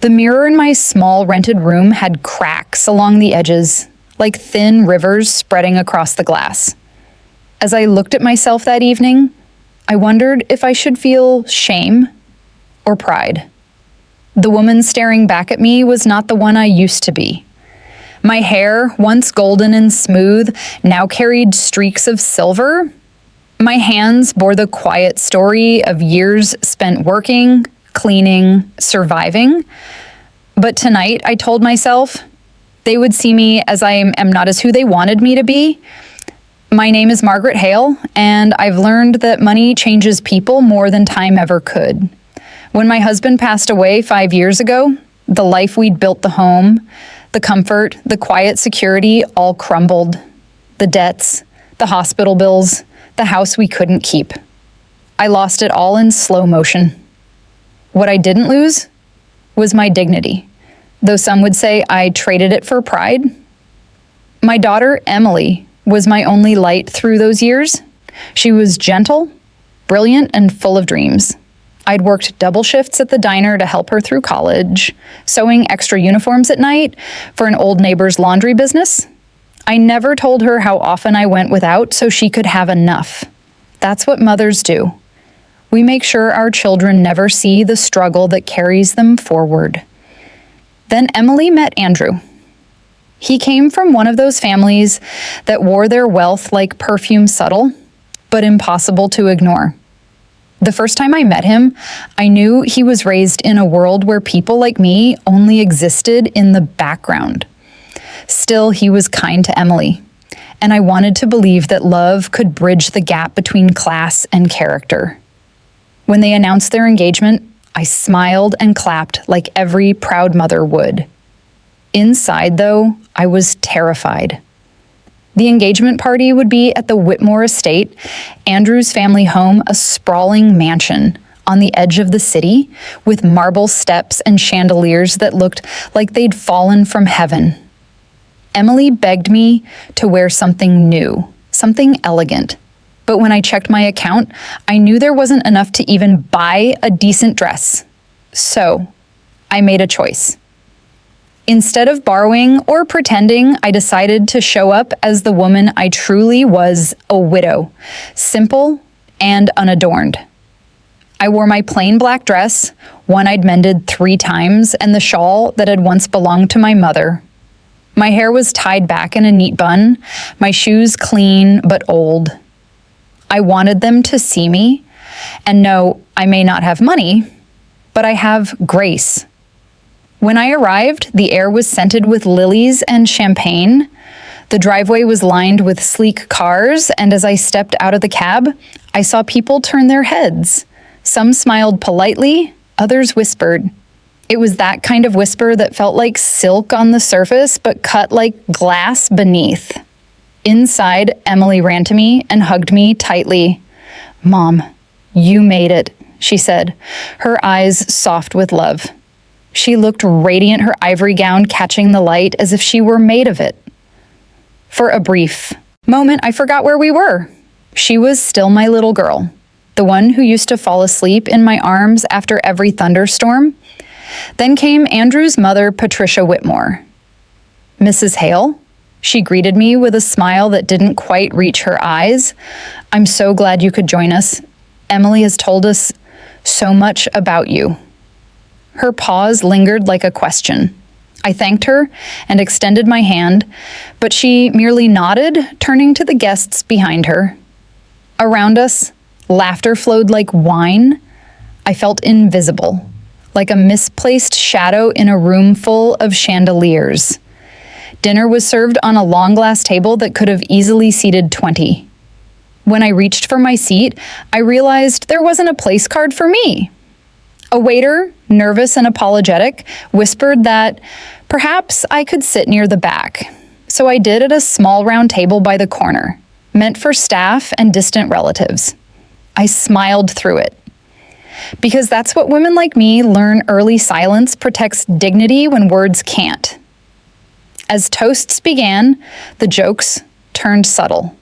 The mirror in my small rented room had cracks along the edges, like thin rivers spreading across the glass. As I looked at myself that evening, I wondered if I should feel shame or pride. The woman staring back at me was not the one I used to be. My hair, once golden and smooth, now carried streaks of silver. My hands bore the quiet story of years spent working, cleaning, surviving. But tonight, I told myself, they would see me as I am not as who they wanted me to be. My name is Margaret Hale, and I've learned that money changes people more than time ever could. When my husband passed away 5 years ago, the life we'd built, the home, the comfort, the quiet security all crumbled. The debts, the hospital bills, the house we couldn't keep. I lost it all in slow motion. What I didn't lose was my dignity, though some would say I traded it for pride. My daughter, Emily, was my only light through those years. She was gentle, brilliant, and full of dreams. I'd worked double shifts at the diner to help her through college, sewing extra uniforms at night for an old neighbor's laundry business. I never told her how often I went without so she could have enough. That's what mothers do. We make sure our children never see the struggle that carries them forward. Then Emily met Andrew. He came from one of those families that wore their wealth like perfume, subtle, but impossible to ignore. The first time I met him, I knew he was raised in a world where people like me only existed in the background. Still, he was kind to Emily, and I wanted to believe that love could bridge the gap between class and character. When they announced their engagement, I smiled and clapped like every proud mother would. Inside, though, I was terrified. The engagement party would be at the Whitmore Estate, Andrew's family home, a sprawling mansion on the edge of the city with marble steps and chandeliers that looked like they'd fallen from heaven. Emily begged me to wear something new, something elegant. But when I checked my account, I knew there wasn't enough to even buy a decent dress. So I made a choice. Instead of borrowing or pretending, I decided to show up as the woman I truly was, a widow, simple and unadorned. I wore my plain black dress, one I'd mended 3 times, and the shawl that had once belonged to my mother. My hair was tied back in a neat bun, my shoes clean but old. I wanted them to see me and know I may not have money, but I have grace. When I arrived, the air was scented with lilies and champagne. The driveway was lined with sleek cars, and as I stepped out of the cab, I saw people turn their heads. Some smiled politely, others whispered. It was that kind of whisper that felt like silk on the surface, but cut like glass beneath. Inside, Emily ran to me and hugged me tightly. "Mom, you made it," she said, her eyes soft with love. She looked radiant, her ivory gown catching the light as if she were made of it. For a brief moment, I forgot where we were. She was still my little girl, the one who used to fall asleep in my arms after every thunderstorm. Then came Andrew's mother, Patricia Whitmore. "Mrs. Hale?" She greeted me with a smile that didn't quite reach her eyes. "I'm so glad you could join us. Emily has told us so much about you." Her pause lingered like a question. I thanked her and extended my hand, but she merely nodded, turning to the guests behind her. Around us, laughter flowed like wine. I felt invisible, like a misplaced shadow in a room full of chandeliers. Dinner was served on a long glass table that could have easily seated 20. When I reached for my seat, I realized there wasn't a place card for me. A waiter, nervous and apologetic, whispered that perhaps I could sit near the back. So I did at a small round table by the corner, meant for staff and distant relatives. I smiled through it. Because that's what women like me learn early: silence protects dignity when words can't. As toasts began, the jokes turned subtle.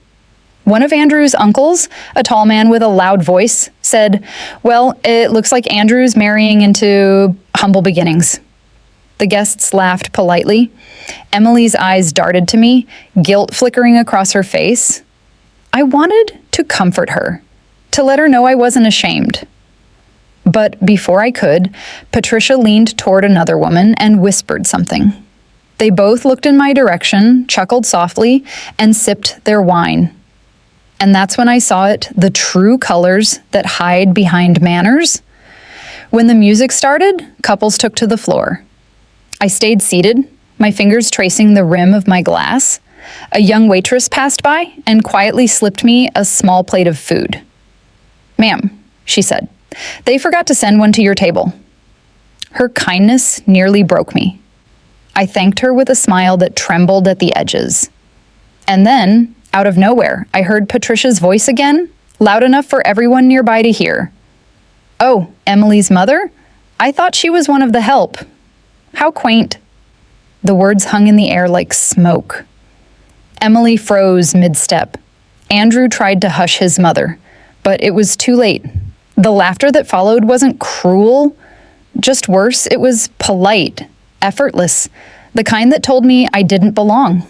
One of Andrew's uncles, a tall man with a loud voice, said, "Well, it looks like Andrew's marrying into humble beginnings." The guests laughed politely. Emily's eyes darted to me, guilt flickering across her face. I wanted to comfort her, to let her know I wasn't ashamed. But before I could, Patricia leaned toward another woman and whispered something. They both looked in my direction, chuckled softly, and sipped their wine. And that's when I saw it, the true colors that hide behind manners. When the music started, couples took to the floor. I stayed seated, my fingers tracing the rim of my glass. A young waitress passed by and quietly slipped me a small plate of food. "Ma'am," she said, "they forgot to send one to your table." Her kindness nearly broke me. I thanked her with a smile that trembled at the edges. And then, out of nowhere, I heard Patricia's voice again, loud enough for everyone nearby to hear. "Oh, Emily's mother? I thought she was one of the help. How quaint." The words hung in the air like smoke. Emily froze mid-step. Andrew tried to hush his mother, but it was too late. The laughter that followed wasn't cruel, just worse, it was polite, effortless, the kind that told me I didn't belong.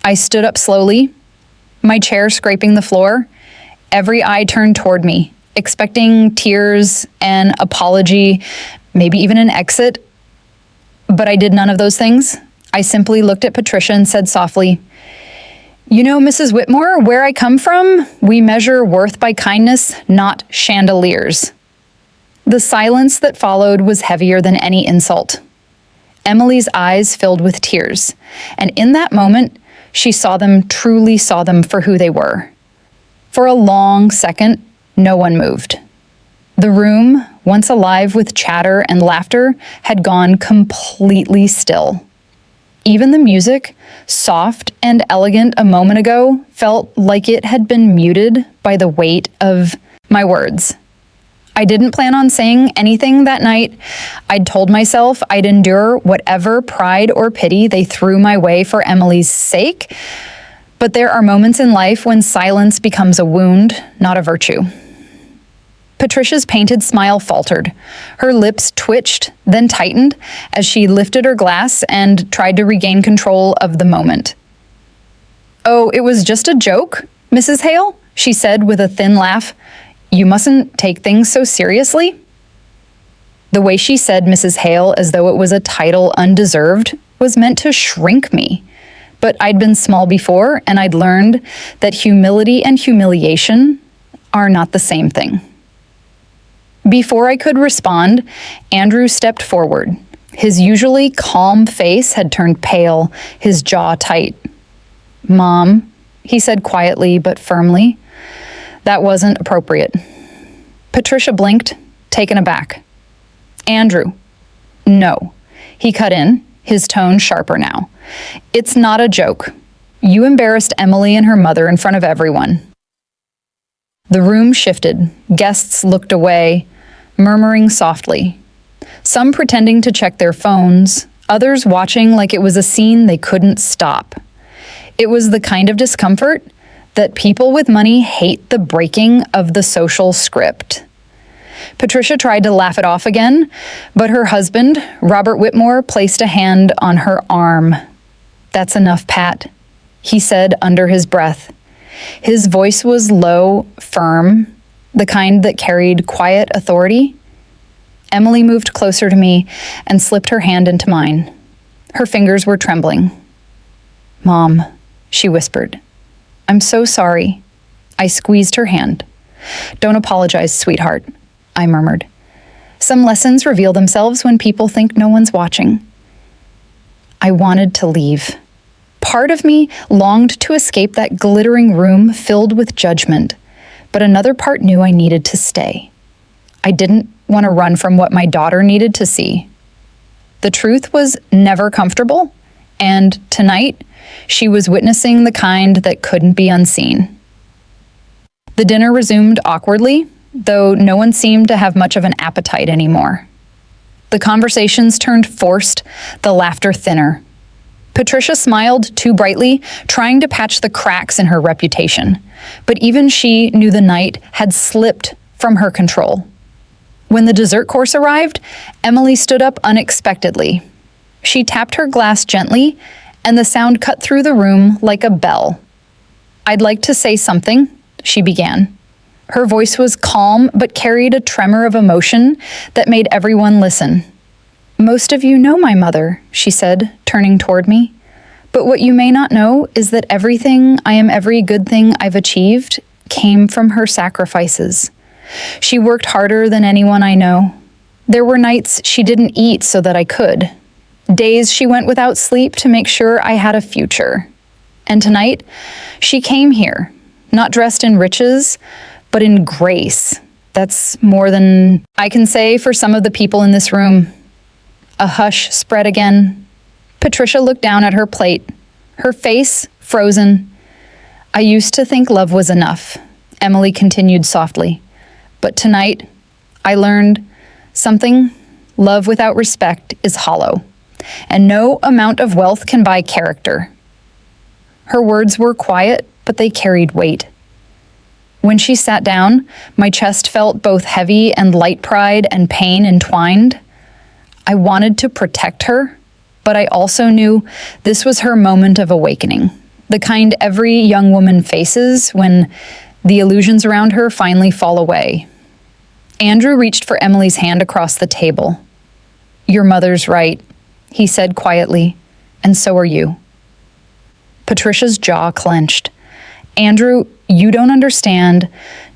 I stood up slowly, my chair scraping the floor. Every eye turned toward me, expecting tears, an apology, maybe even an exit. But I did none of those things. I simply looked at Patricia and said softly, "You know, Mrs. Whitmore, where I come from, we measure worth by kindness, not chandeliers." The silence that followed was heavier than any insult. Emily's eyes filled with tears, and in that moment, she truly saw them for who they were. For a long second, no one moved. The room, once alive with chatter and laughter, had gone completely still. Even the music, soft and elegant a moment ago, felt like it had been muted by the weight of my words. I didn't plan on saying anything that night. I'd told myself I'd endure whatever pride or pity they threw my way for Emily's sake. But there are moments in life when silence becomes a wound, not a virtue. Patricia's painted smile faltered. Her lips twitched, then tightened as she lifted her glass and tried to regain control of the moment. "Oh, it was just a joke, Mrs. Hale," she said with a thin laugh. "You mustn't take things so seriously." The way she said Mrs. Hale as though it was a title undeserved was meant to shrink me. But I'd been small before, and I'd learned that humility and humiliation are not the same thing. Before I could respond, Andrew stepped forward. His usually calm face had turned pale, his jaw tight. "Mom," he said quietly but firmly, "that wasn't appropriate." Patricia blinked, taken aback. "Andrew." "No." He cut in, his tone sharper now. "It's not a joke. You embarrassed Emily and her mother in front of everyone." The room shifted. Guests looked away, murmuring softly. Some pretending to check their phones, others watching like it was a scene they couldn't stop. It was the kind of discomfort that people with money hate the breaking of the social script. Patricia tried to laugh it off again, but her husband, Robert Whitmore, placed a hand on her arm. "That's enough, Pat," he said under his breath. His voice was low, firm, the kind that carried quiet authority. Emily moved closer to me and slipped her hand into mine. Her fingers were trembling. "Mom," she whispered. "I'm so sorry." I squeezed her hand. "Don't apologize, sweetheart," I murmured. "Some lessons reveal themselves when people think no one's watching." I wanted to leave. Part of me longed to escape that glittering room filled with judgment, but another part knew I needed to stay. I didn't want to run from what my daughter needed to see. The truth was never comfortable, and tonight, she was witnessing the kind that couldn't be unseen. The dinner resumed awkwardly, though no one seemed to have much of an appetite anymore. The conversations turned forced, the laughter thinner. Patricia smiled too brightly, trying to patch the cracks in her reputation. But even she knew the night had slipped from her control. When the dessert course arrived, Emily stood up unexpectedly, She tapped her glass gently, and the sound cut through the room like a bell. "I'd like to say something," she began. Her voice was calm but carried a tremor of emotion that made everyone listen. "Most of you know my mother," she said, turning toward me. "But what you may not know is that every good thing I've achieved came from her sacrifices. She worked harder than anyone I know. There were nights she didn't eat so that I could. Days she went without sleep to make sure I had a future. And tonight, she came here, not dressed in riches, but in grace. That's more than I can say for some of the people in this room." A hush spread again. Patricia looked down at her plate, her face frozen. "I used to think love was enough," Emily continued softly. "But tonight, I learned something. Love without respect is hollow, and no amount of wealth can buy character." Her words were quiet, but they carried weight. When she sat down, my chest felt both heavy and light pride and pain entwined. I wanted to protect her, but I also knew this was her moment of awakening, the kind every young woman faces when the illusions around her finally fall away. Andrew reached for Emily's hand across the table. "Your mother's right," he said quietly, "and so are you." Patricia's jaw clenched. "Andrew, you don't understand."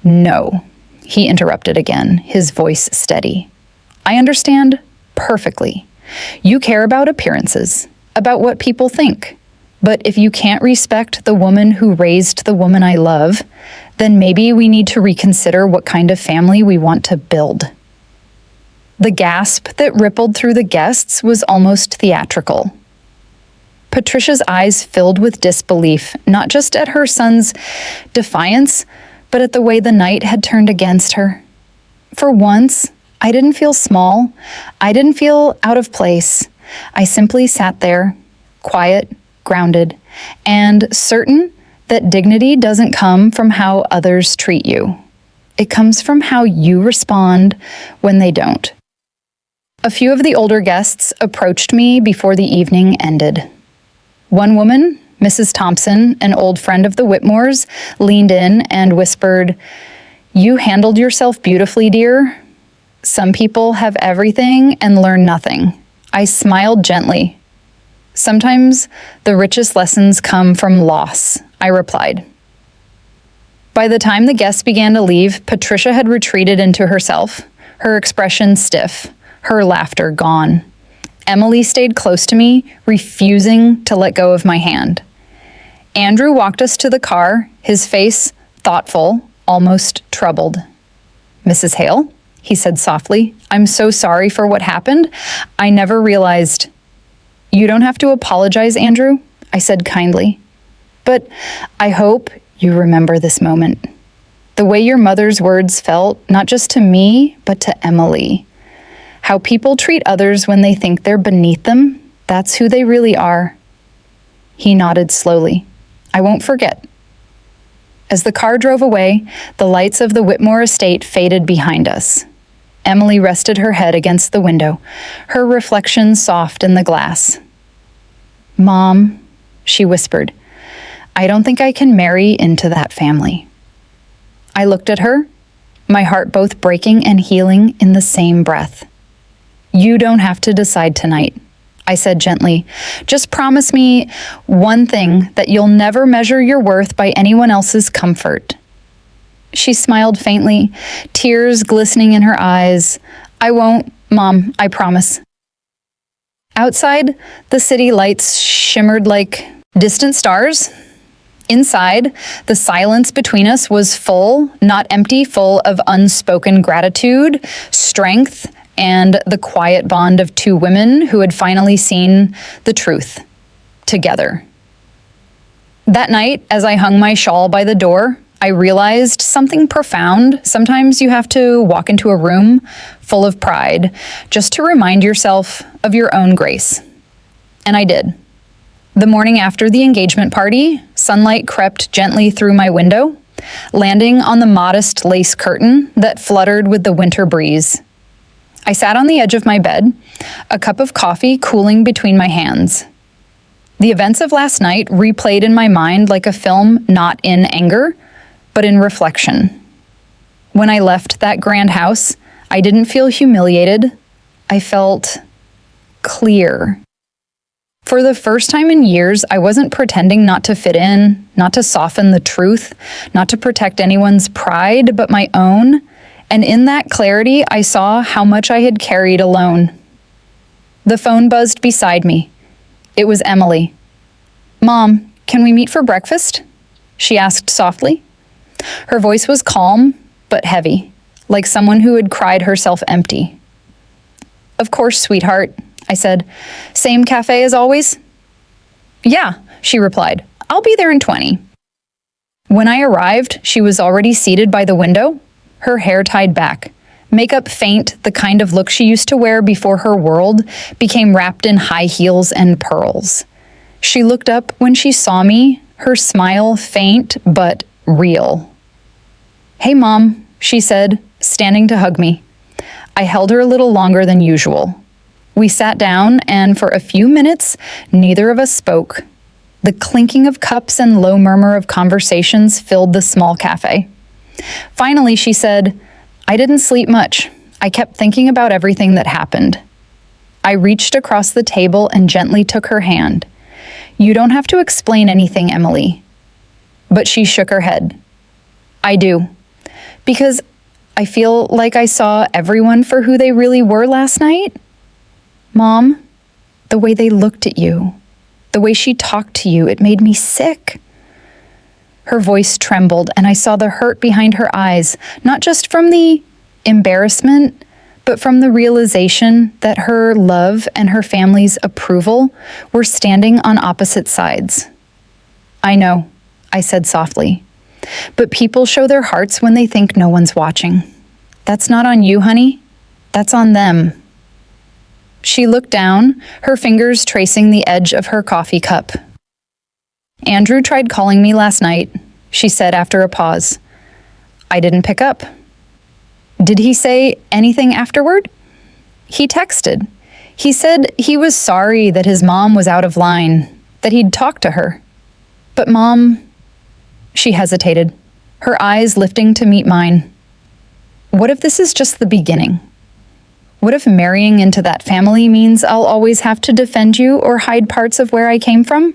"No," he interrupted again, his voice steady. "I understand perfectly. You care about appearances, about what people think. But if you can't respect the woman who raised the woman I love, then maybe we need to reconsider what kind of family we want to build." The gasp that rippled through the guests was almost theatrical. Patricia's eyes filled with disbelief, not just at her son's defiance, but at the way the night had turned against her. For once, I didn't feel small. I didn't feel out of place. I simply sat there, quiet, grounded, and certain that dignity doesn't come from how others treat you. It comes from how you respond when they don't. A few of the older guests approached me before the evening ended. One woman, Mrs. Thompson, an old friend of the Whitmores, leaned in and whispered, "You handled yourself beautifully, dear. Some people have everything and learn nothing." I smiled gently. "Sometimes the richest lessons come from loss," I replied. By the time the guests began to leave, Patricia had retreated into herself, her expression stiff, her laughter gone. Emily stayed close to me, refusing to let go of my hand. Andrew walked us to the car, his face thoughtful, almost troubled. "Mrs. Hale," he said softly, "I'm so sorry for what happened. I never realized—" "You don't have to apologize, Andrew," I said kindly. "But I hope you remember this moment. The way your mother's words felt, not just to me, but to Emily. How people treat others when they think they're beneath them, that's who they really are." He nodded slowly. "I won't forget." As the car drove away, the lights of the Whitmore estate faded behind us. Emily rested her head against the window, her reflection soft in the glass. "Mom," she whispered, "I don't think I can marry into that family." I looked at her, my heart both breaking and healing in the same breath. "You don't have to decide tonight," I said gently. "Just promise me one thing, that you'll never measure your worth by anyone else's comfort." She smiled faintly, tears glistening in her eyes. "I won't, Mom, I promise." Outside, the city lights shimmered like distant stars. Inside, the silence between us was full, not empty, full of unspoken gratitude, strength, and the quiet bond of two women who had finally seen the truth together. That night, as I hung my shawl by the door, I realized something profound. Sometimes you have to walk into a room full of pride just to remind yourself of your own grace. And I did. The morning after the engagement party, sunlight crept gently through my window, landing on the modest lace curtain that fluttered with the winter breeze. I sat on the edge of my bed, a cup of coffee cooling between my hands. The events of last night replayed in my mind like a film, not in anger, but in reflection. When I left that grand house, I didn't feel humiliated. I felt clear. For the first time in years, I wasn't pretending not to fit in, not to soften the truth, not to protect anyone's pride, but my own. And in that clarity, I saw how much I had carried alone. The phone buzzed beside me. It was Emily. "Mom, can we meet for breakfast?" she asked softly. Her voice was calm, but heavy, like someone who had cried herself empty. "Of course, sweetheart," I said. "Same cafe as always?" "Yeah," she replied. "I'll be there in 20. When I arrived, she was already seated by the window, her hair tied back, makeup faint, the kind of look she used to wear before her world became wrapped in high heels and pearls. She looked up when she saw me, her smile faint but real. "Hey, Mom," she said, standing to hug me. I held her a little longer than usual. We sat down, and for a few minutes, neither of us spoke. The clinking of cups and low murmur of conversations filled the small cafe. Finally, she said, "I didn't sleep much. I kept thinking about everything that happened." I reached across the table and gently took her hand. "You don't have to explain anything, Emily." But she shook her head. "I do. Because I feel like I saw everyone for who they really were last night. Mom, the way they looked at you, the way she talked to you, it made me sick." Her voice trembled, and I saw the hurt behind her eyes, not just from the embarrassment, but from the realization that her love and her family's approval were standing on opposite sides. "I know," I said softly, "but people show their hearts when they think no one's watching. That's not on you, honey. That's on them." She looked down, her fingers tracing the edge of her coffee cup. "Andrew tried calling me last night," she said after a pause. "I didn't pick up." "Did he say anything afterward?" "He texted. He said he was sorry that his mom was out of line, that he'd talk to her. But Mom..." She hesitated, her eyes lifting to meet mine. "What if this is just the beginning? What if marrying into that family means I'll always have to defend you or hide parts of where I came from?"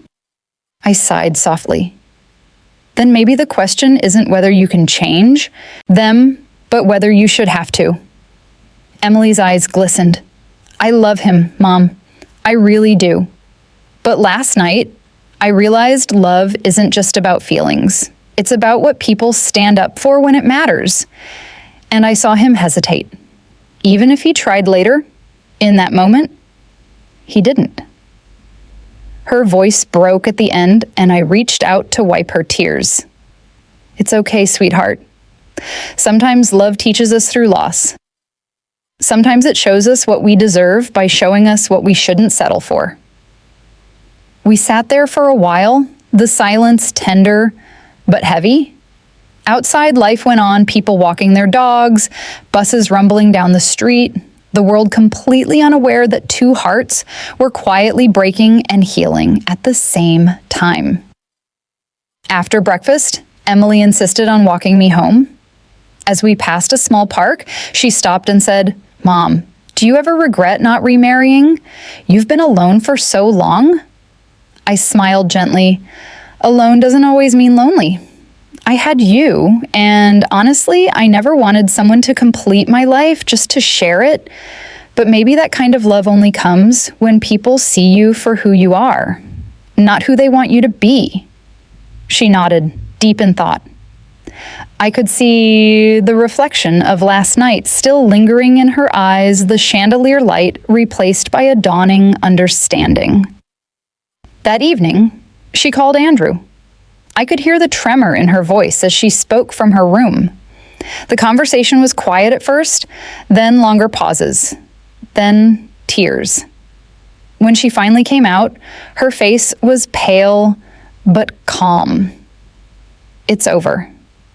I sighed softly. "Then maybe the question isn't whether you can change them, but whether you should have to." Emily's eyes glistened. "I love him, Mom. I really do. But last night, I realized love isn't just about feelings. It's about what people stand up for when it matters." And I saw him hesitate. Even if he tried later, in that moment, he didn't. Her voice broke at the end, and I reached out to wipe her tears. "It's okay, sweetheart. Sometimes love teaches us through loss. Sometimes it shows us what we deserve by showing us what we shouldn't settle for." We sat there for a while, the silence tender but heavy. Outside, life went on, people walking their dogs, buses rumbling down the street, the world completely unaware that two hearts were quietly breaking and healing at the same time. After breakfast, Emily insisted on walking me home. As we passed a small park, she stopped and said, "Mom, do you ever regret not remarrying? You've been alone for so long." I smiled gently. Alone doesn't always mean lonely. I had you, and honestly, I never wanted someone to complete my life, just to share it. But maybe that kind of love only comes when people see you for who you are, not who they want you to be. She nodded, deep in thought. I could see the reflection of last night still lingering in her eyes, the chandelier light replaced by a dawning understanding. That evening, she called Andrew. I could hear the tremor in her voice as she spoke from her room. The conversation was quiet at first, then longer pauses, then tears. When she finally came out, her face was pale but calm. "It's over,"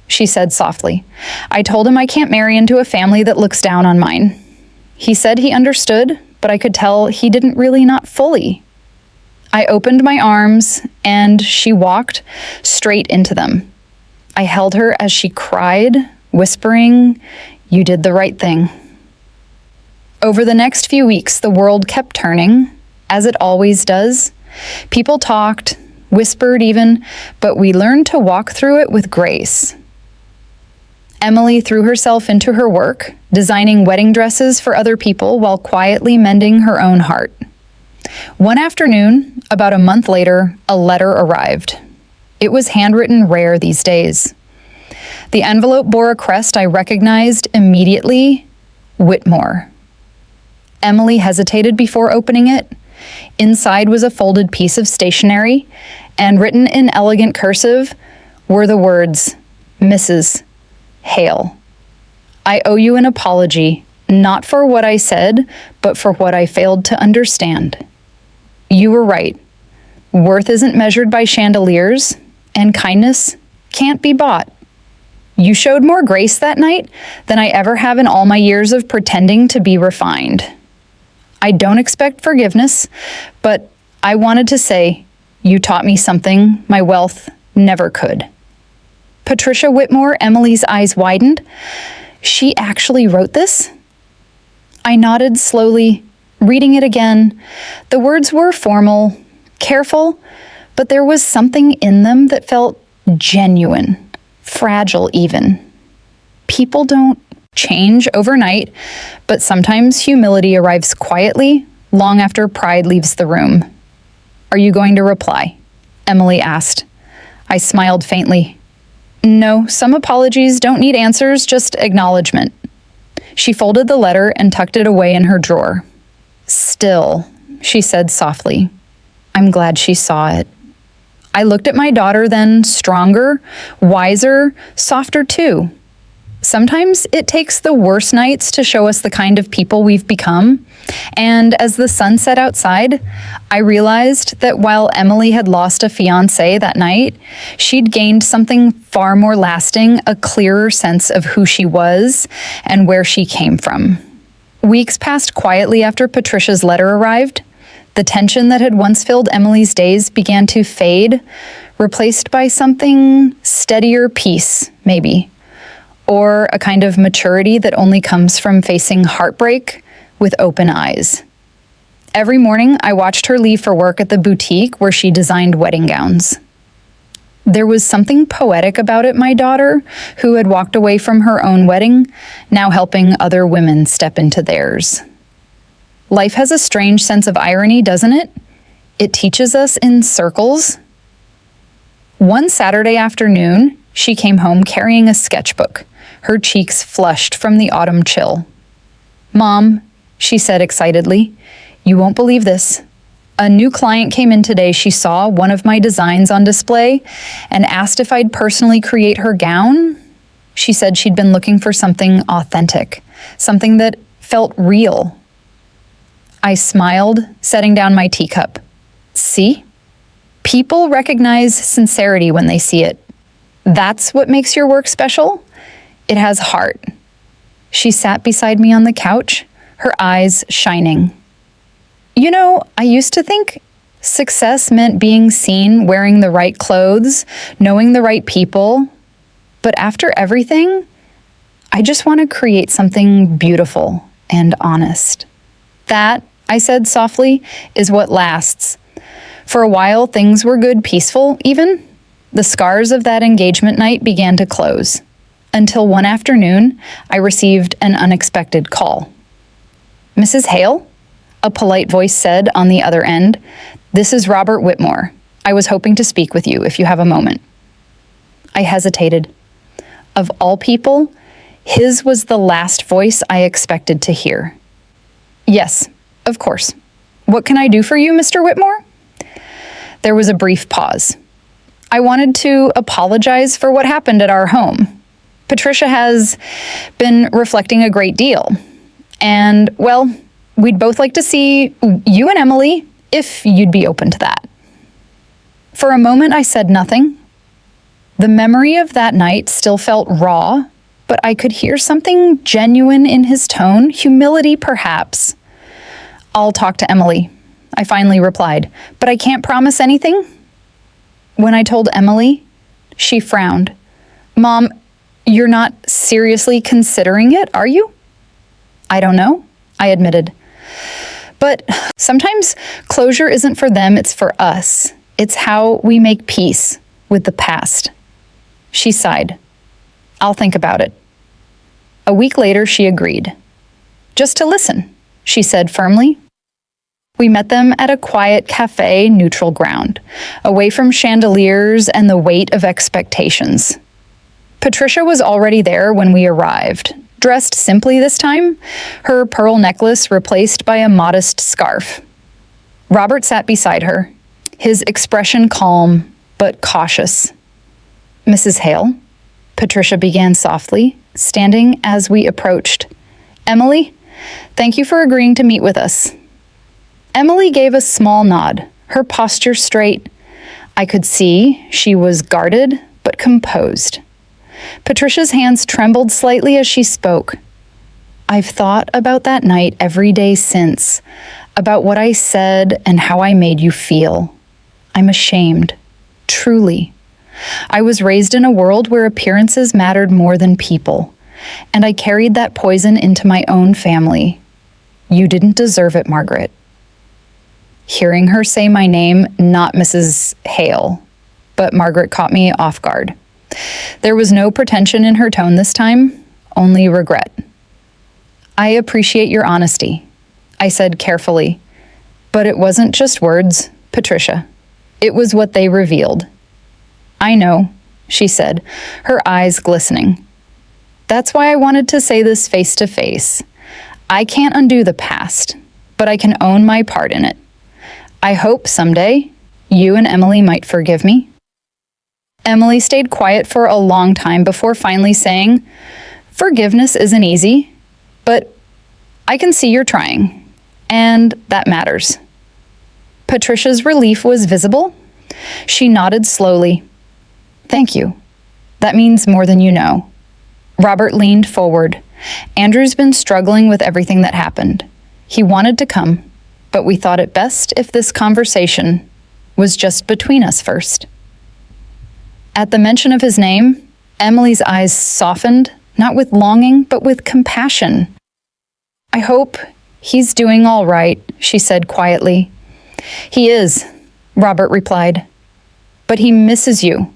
she said softly. "I told him I can't marry into a family that looks down on mine. He said he understood, but I could tell he didn't really, not fully. I opened my arms, and she walked straight into them. I held her as she cried, whispering, "You did the right thing." Over the next few weeks, the world kept turning, as it always does. People talked, whispered even, but we learned to walk through it with grace. Emily threw herself into her work, designing wedding dresses for other people while quietly mending her own heart. One afternoon, about a month later, a letter arrived. It was handwritten rare these days. The envelope bore a crest I recognized immediately: Whitmore. Emily hesitated before opening it. Inside was a folded piece of stationery, and written in elegant cursive were the words, "Mrs. Hale. I owe you an apology, not for what I said, but for what I failed to understand. You were right. Worth isn't measured by chandeliers, and kindness can't be bought. You showed more grace that night than I ever have in all my years of pretending to be refined. I don't expect forgiveness, but I wanted to say you taught me something my wealth never could." Patricia Whitmore. Emily's eyes widened. She actually wrote this? I nodded slowly, reading it again. The words were formal, careful, but there was something in them that felt genuine, fragile even. People don't change overnight, but sometimes humility arrives quietly, long after pride leaves the room. "Are you going to reply?" Emily asked. I smiled faintly. "No, some apologies don't need answers, just acknowledgement." She folded the letter and tucked it away in her drawer. "Still," she said softly, "I'm glad she saw it." I looked at my daughter then, stronger, wiser, softer too. Sometimes it takes the worst nights to show us the kind of people we've become. And as the sun set outside, I realized that while Emily had lost a fiancé that night, she'd gained something far more lasting, a clearer sense of who she was and where she came from. Weeks passed quietly after Patricia's letter arrived. The tension that had once filled Emily's days began to fade, replaced by something steadier, peace, maybe. Or a kind of maturity that only comes from facing heartbreak with open eyes. Every morning, I watched her leave for work at the boutique where she designed wedding gowns. There was something poetic about it, my daughter, who had walked away from her own wedding, now helping other women step into theirs. Life has a strange sense of irony, doesn't it? It teaches us in circles. One Saturday afternoon, she came home carrying a sketchbook, her cheeks flushed from the autumn chill. "Mom," she said excitedly, "you won't believe this. A new client came in today. She saw one of my designs on display and asked if I'd personally create her gown. She said she'd been looking for something authentic, something that felt real." I smiled, setting down my teacup. "See? People recognize sincerity when they see it. That's what makes your work special. It has heart." She sat beside me on the couch, her eyes shining. "You know, I used to think success meant being seen wearing the right clothes, knowing the right people. But after everything, I just want to create something beautiful and honest. That," I said softly, "is what lasts." For a while, things were good, peaceful even. The scars of that engagement night began to close. Until one afternoon, I received an unexpected call. "Mrs. Hale?" a polite voice said on the other end. "This is Robert Whitmore. I was hoping to speak with you if you have a moment." I hesitated. Of all people, his was the last voice I expected to hear. "Yes, of course. What can I do for you, Mr. Whitmore?" There was a brief pause. "I wanted to apologize for what happened at our home. Patricia has been reflecting a great deal. And, well, we'd both like to see you and Emily, if you'd be open to that." For a moment, I said nothing. The memory of that night still felt raw, but I could hear something genuine in his tone, humility perhaps. "I'll talk to Emily," I finally replied, "but I can't promise anything." When I told Emily, she frowned. "Mom, you're not seriously considering it, are you?" "I don't know," I admitted. "But sometimes closure isn't for them, it's for us. It's how we make peace with the past." She sighed. "I'll think about it." A week later, she agreed. "Just to listen," she said firmly. We met them at a quiet cafe, neutral ground, away from chandeliers and the weight of expectations. Patricia was already there when we arrived, dressed simply this time, her pearl necklace replaced by a modest scarf. Robert sat beside her, his expression calm but cautious. "Mrs. Hale," Patricia began softly, standing as we approached. "Emily, thank you for agreeing to meet with us." Emily gave a small nod, her posture straight. I could see she was guarded but composed. Patricia's hands trembled slightly as she spoke. "I've thought about that night every day since, about what I said and how I made you feel. I'm ashamed, truly. I was raised in a world where appearances mattered more than people, and I carried that poison into my own family. You didn't deserve it, Margaret." Hearing her say my name, not Mrs. Hale, but Margaret caught me off guard. There was no pretension in her tone this time, only regret. "I appreciate your honesty," I said carefully. "But it wasn't just words, Patricia. It was what they revealed." "I know," she said, her eyes glistening. "That's why I wanted to say this face to face. I can't undo the past, but I can own my part in it. I hope someday you and Emily might forgive me." Emily stayed quiet for a long time before finally saying, "Forgiveness isn't easy, but I can see you're trying, and that matters." Patricia's relief was visible. She nodded slowly. "Thank you. That means more than you know." Robert leaned forward. "Andrew's been struggling with everything that happened. He wanted to come, but we thought it best if this conversation was just between us first." At the mention of his name, Emily's eyes softened, not with longing, but with compassion. "I hope he's doing all right," she said quietly. "He is," Robert replied. "But he misses you,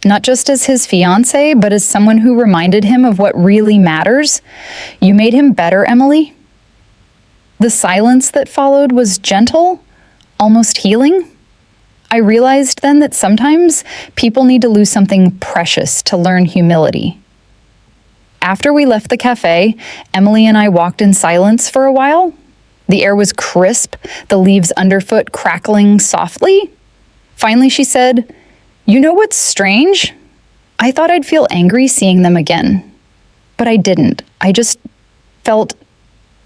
not just as his fiancé, but as someone who reminded him of what really matters. You made him better, Emily." The silence that followed was gentle, almost healing. I realized then that sometimes people need to lose something precious to learn humility. After we left the cafe, Emily and I walked in silence for a while. The air was crisp, the leaves underfoot crackling softly. Finally, she said, "You know what's strange? I thought I'd feel angry seeing them again, but I didn't. I just felt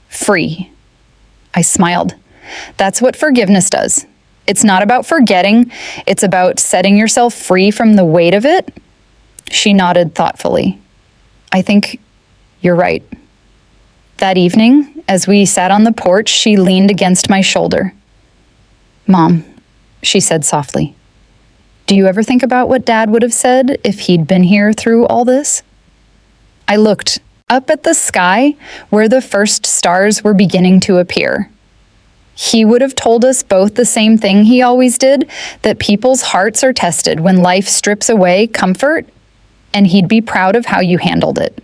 free." I smiled. "That's what forgiveness does. It's not about forgetting, it's about setting yourself free from the weight of it." She nodded thoughtfully. "I think you're right." That evening, as we sat on the porch, she leaned against my shoulder. "Mom," she said softly, "do you ever think about what Dad would have said if he'd been here through all this?" I looked up at the sky where the first stars were beginning to appear. He would have told us both the same thing he always did, that people's hearts are tested when life strips away comfort, and he'd be proud of how you handled it.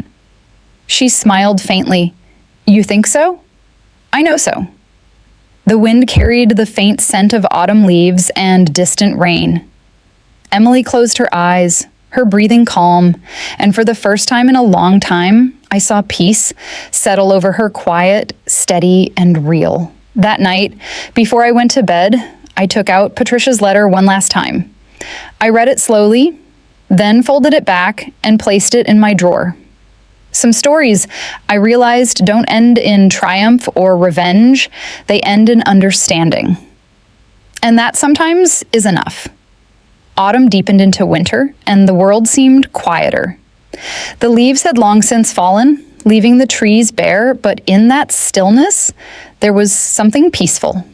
She smiled faintly. "You think so?" "I know so." The wind carried the faint scent of autumn leaves and distant rain. Emily closed her eyes, her breathing calm, and for the first time in a long time, I saw peace settle over her, quiet, steady, and real. That night, before I went to bed, I took out Patricia's letter one last time. I read it slowly, then folded it back and placed it in my drawer. Some stories, I realized, don't end in triumph or revenge. They end in understanding. And that sometimes is enough. Autumn deepened into winter, and the world seemed quieter. The leaves had long since fallen, leaving the trees bare, but in that stillness, there was something peaceful.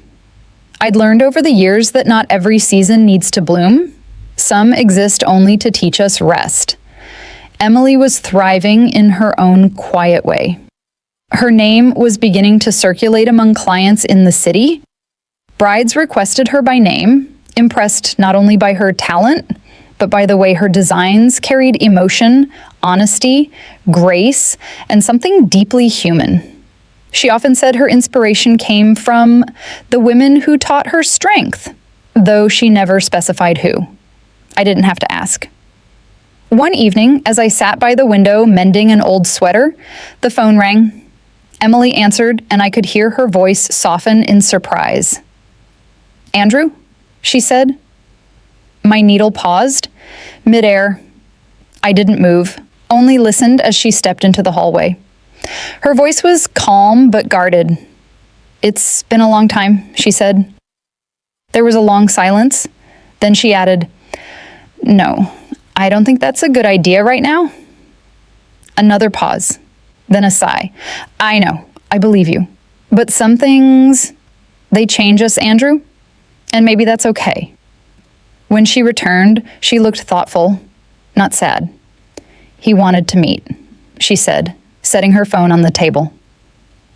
I'd learned over the years that not every season needs to bloom. Some exist only to teach us rest. Emily was thriving in her own quiet way. Her name was beginning to circulate among clients in the city. Brides requested her by name, impressed not only by her talent, but by the way her designs carried emotion, honesty, grace, and something deeply human. She often said her inspiration came from the women who taught her strength, though she never specified who. I didn't have to ask. One evening, as I sat by the window mending an old sweater, the phone rang. Emily answered, and I could hear her voice soften in surprise. "Andrew?" she said. My needle paused, midair. I didn't move, only listened as she stepped into the hallway. Her voice was calm but guarded. "It's been a long time," she said. There was a long silence. Then she added, "No, I don't think that's a good idea right now." Another pause, then a sigh. "I know, I believe you. But some things, they change us, Andrew, and maybe that's okay." When she returned, she looked thoughtful, not sad. "He wanted to meet," she said, setting her phone on the table.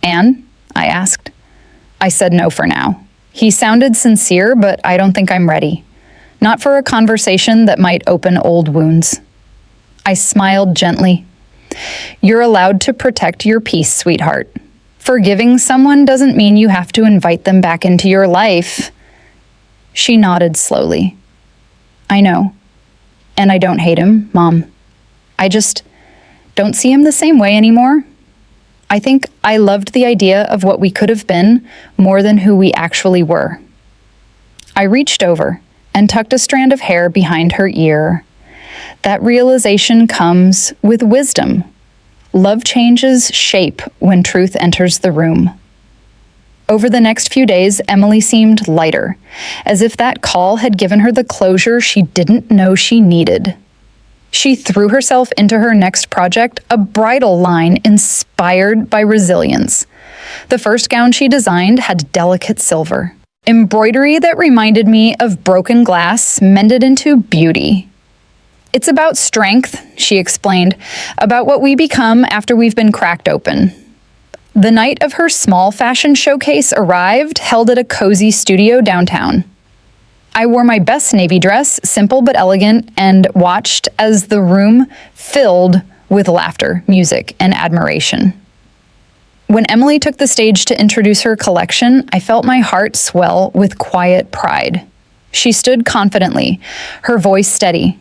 "And?" I asked. I said no for now. He sounded sincere, but I don't think I'm ready. Not for a conversation that might open old wounds. I smiled gently. "You're allowed to protect your peace, sweetheart. Forgiving someone doesn't mean you have to invite them back into your life." She nodded slowly. "I know. And I don't hate him, Mom. I just don't see him the same way anymore. I think I loved the idea of what we could have been more than who we actually were." I reached over and tucked a strand of hair behind her ear. That realization comes with wisdom. Love changes shape when truth enters the room. Over the next few days, Emily seemed lighter, as if that call had given her the closure she didn't know she needed. She threw herself into her next project, a bridal line inspired by resilience. The first gown she designed had delicate silver, embroidery that reminded me of broken glass mended into beauty. "It's about strength," she explained, "about what we become after we've been cracked open." The night of her small fashion showcase arrived, held at a cozy studio downtown. I wore my best navy dress, simple but elegant, and watched as the room filled with laughter, music, and admiration. When Emily took the stage to introduce her collection, I felt my heart swell with quiet pride. She stood confidently, her voice steady.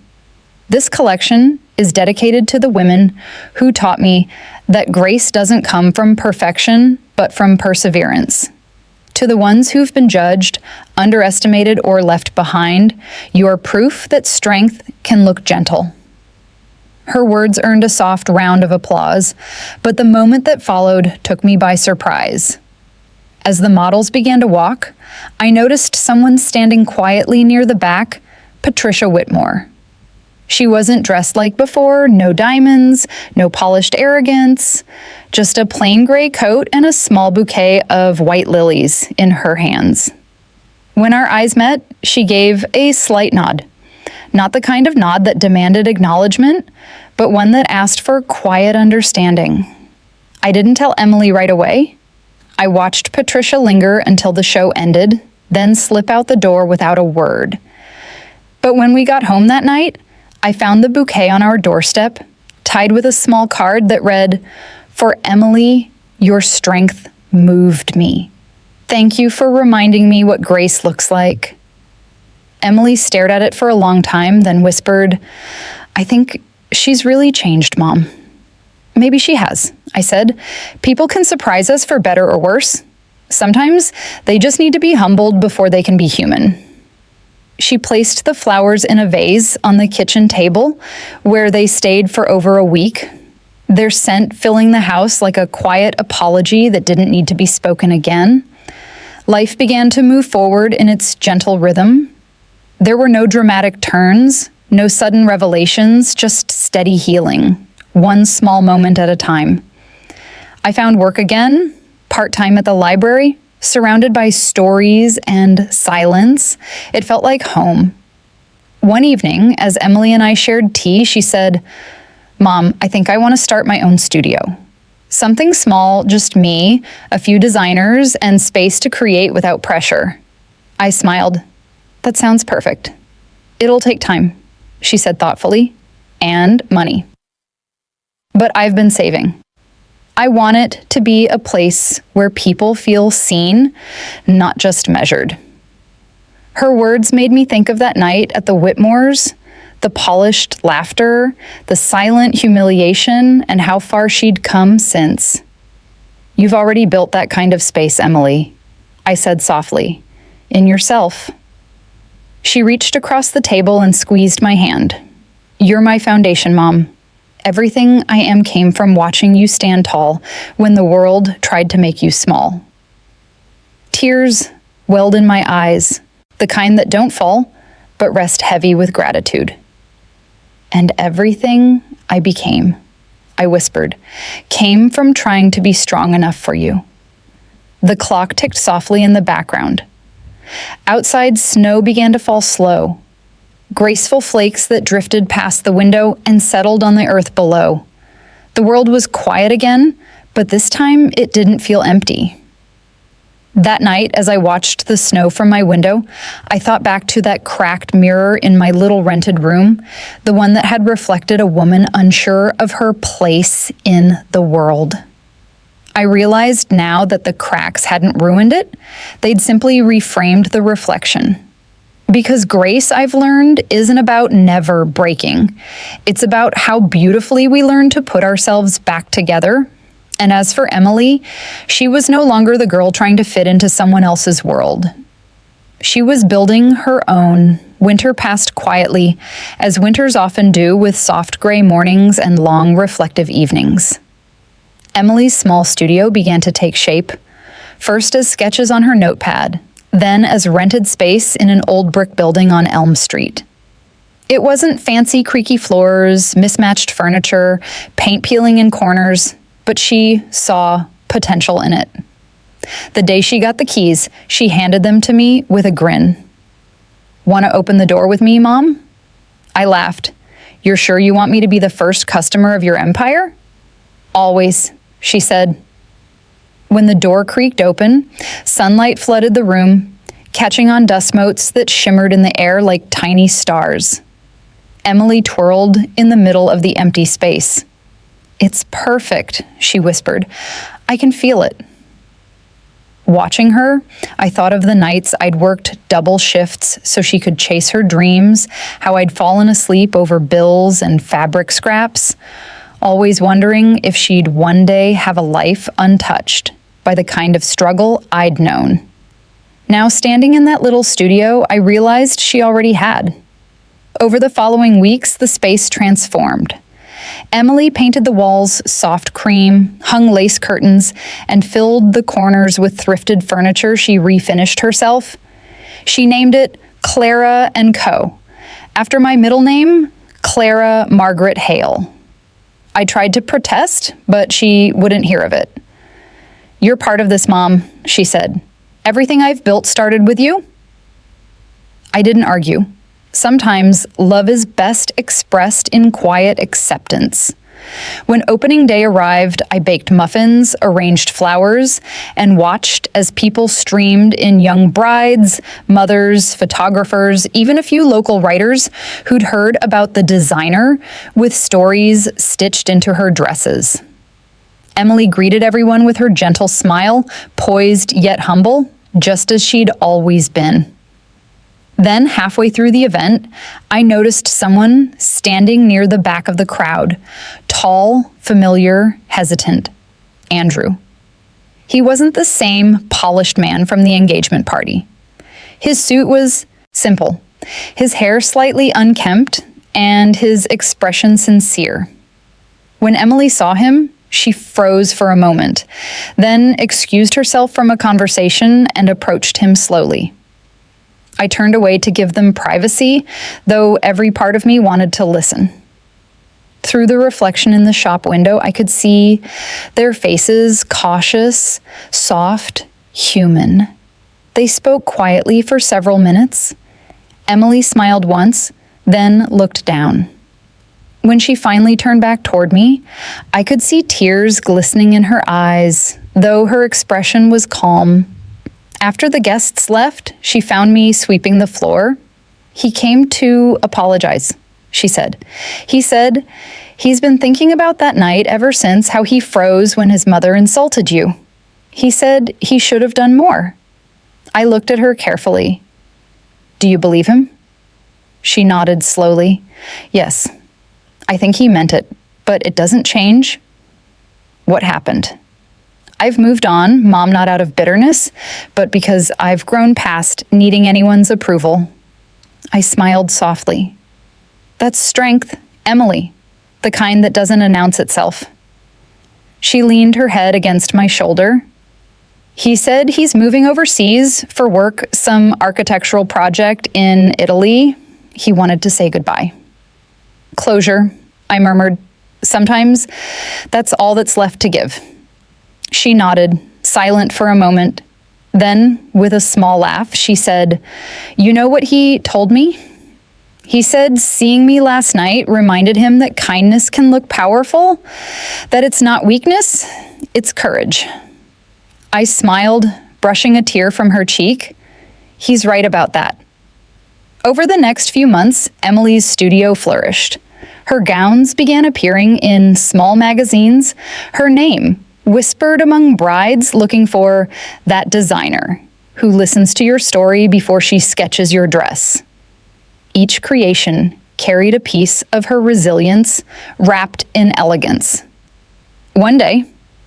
"This collection is dedicated to the women who taught me that grace doesn't come from perfection, but from perseverance. To the ones who've been judged, underestimated, or left behind, you're proof that strength can look gentle." Her words earned a soft round of applause, but the moment that followed took me by surprise. As the models began to walk, I noticed someone standing quietly near the back, Patricia Whitmore. She wasn't dressed like before, no diamonds, no polished arrogance, just a plain gray coat and a small bouquet of white lilies in her hands. When our eyes met, she gave a slight nod. Not the kind of nod that demanded acknowledgement, but one that asked for quiet understanding. I didn't tell Emily right away. I watched Patricia linger until the show ended, then slip out the door without a word. But when we got home that night, I found the bouquet on our doorstep, tied with a small card that read, "For Emily, your strength moved me. Thank you for reminding me what grace looks like." Emily stared at it for a long time, then whispered, "I think she's really changed, Mom." "Maybe she has," I said. "People can surprise us for better or worse. Sometimes they just need to be humbled before they can be human." She placed the flowers in a vase on the kitchen table, where they stayed for over a week, their scent filling the house like a quiet apology that didn't need to be spoken again. Life began to move forward in its gentle rhythm. There were no dramatic turns, no sudden revelations, just steady healing, one small moment at a time. I found work again, part-time at the library, surrounded by stories and silence. It felt like home. One evening, as Emily and I shared tea, she said, "Mom, I think I want to start my own studio. Something small, just me, a few designers, and space to create without pressure." I smiled. "That sounds perfect. It'll take time," she said thoughtfully, "and money. But I've been saving. I want it to be a place where people feel seen, not just measured." Her words made me think of that night at the Whitmores, the polished laughter, the silent humiliation, and how far she'd come since. "You've already built that kind of space, Emily," I said softly, "in yourself." She reached across the table and squeezed my hand. "You're my foundation, Mom. Everything I am came from watching you stand tall when the world tried to make you small." Tears welled in my eyes, the kind that don't fall, but rest heavy with gratitude. "And everything I became," I whispered, "came from trying to be strong enough for you." The clock ticked softly in the background. Outside, snow began to fall slow, graceful flakes that drifted past the window and settled on the earth below. The world was quiet again, but this time it didn't feel empty. That night, as I watched the snow from my window, I thought back to that cracked mirror in my little rented room, the one that had reflected a woman unsure of her place in the world. I realized now that the cracks hadn't ruined it, they'd simply reframed the reflection. Because grace, I've learned, isn't about never breaking. It's about how beautifully we learn to put ourselves back together. And as for Emily, she was no longer the girl trying to fit into someone else's world. She was building her own. Winter passed quietly, as winters often do, with soft gray mornings and long reflective evenings. Emily's small studio began to take shape, first as sketches on her notepad, then as rented space in an old brick building on Elm Street. It wasn't fancy creaky floors, mismatched furniture, paint peeling in corners, but she saw potential in it. The day she got the keys, she handed them to me with a grin. "Want to open the door with me, Mom?" I laughed. "You're sure you want me to be the first customer of your empire?" "Always," she said. When the door creaked open, sunlight flooded the room, catching on dust motes that shimmered in the air like tiny stars. Emily twirled in the middle of the empty space. "It's perfect," she whispered. "I can feel it." Watching her, I thought of the nights I'd worked double shifts so she could chase her dreams, how I'd fallen asleep over bills and fabric scraps, always wondering if she'd one day have a life untouched by the kind of struggle I'd known. Now, standing in that little studio, I realized she already had. Over the following weeks, the space transformed. Emily painted the walls soft cream, hung lace curtains, and filled the corners with thrifted furniture she refinished herself. She named it Clara & Co., after my middle name, Clara Margaret Hale. I tried to protest, but she wouldn't hear of it. "You're part of this, Mom," she said. "Everything I've built started with you." I didn't argue. Sometimes love is best expressed in quiet acceptance. When opening day arrived, I baked muffins, arranged flowers, and watched as people streamed in, young brides, mothers, photographers, even a few local writers who'd heard about the designer with stories stitched into her dresses. Emily greeted everyone with her gentle smile, poised yet humble, just as she'd always been. Then, halfway through the event, I noticed someone standing near the back of the crowd, tall, familiar, hesitant. Andrew. He wasn't the same polished man from the engagement party. His suit was simple, his hair slightly unkempt, and his expression sincere. When Emily saw him, she froze for a moment, then excused herself from a conversation and approached him slowly. I turned away to give them privacy, though every part of me wanted to listen. Through the reflection in the shop window, I could see their faces, cautious, soft, human. They spoke quietly for several minutes. Emily smiled once, then looked down. When she finally turned back toward me, I could see tears glistening in her eyes, though her expression was calm. After the guests left, she found me sweeping the floor. "He came to apologize," she said. "He said he's been thinking about that night ever since, how he froze when his mother insulted you. He said he should have done more." I looked at her carefully. "Do you believe him?" She nodded slowly. "Yes, I think he meant it, but it doesn't change what happened. I've moved on, Mom, not out of bitterness, but because I've grown past needing anyone's approval." I smiled softly. "That's strength, Emily, the kind that doesn't announce itself." She leaned her head against my shoulder. "He said he's moving overseas for work, some architectural project in Italy. He wanted to say goodbye." "Closure," I murmured. "Sometimes that's all that's left to give." She nodded, silent for a moment. Then, with a small laugh, she said, "You know what he told me? He said seeing me last night reminded him that kindness can look powerful, that it's not weakness, it's courage." I smiled, brushing a tear from her cheek. He's right about that. Over the next few months, Emily's studio flourished. Her gowns began appearing in small magazines. Her name whispered among brides looking for that designer who listens to your story before she sketches your dress. Each creation carried a piece of her resilience wrapped in elegance. One day,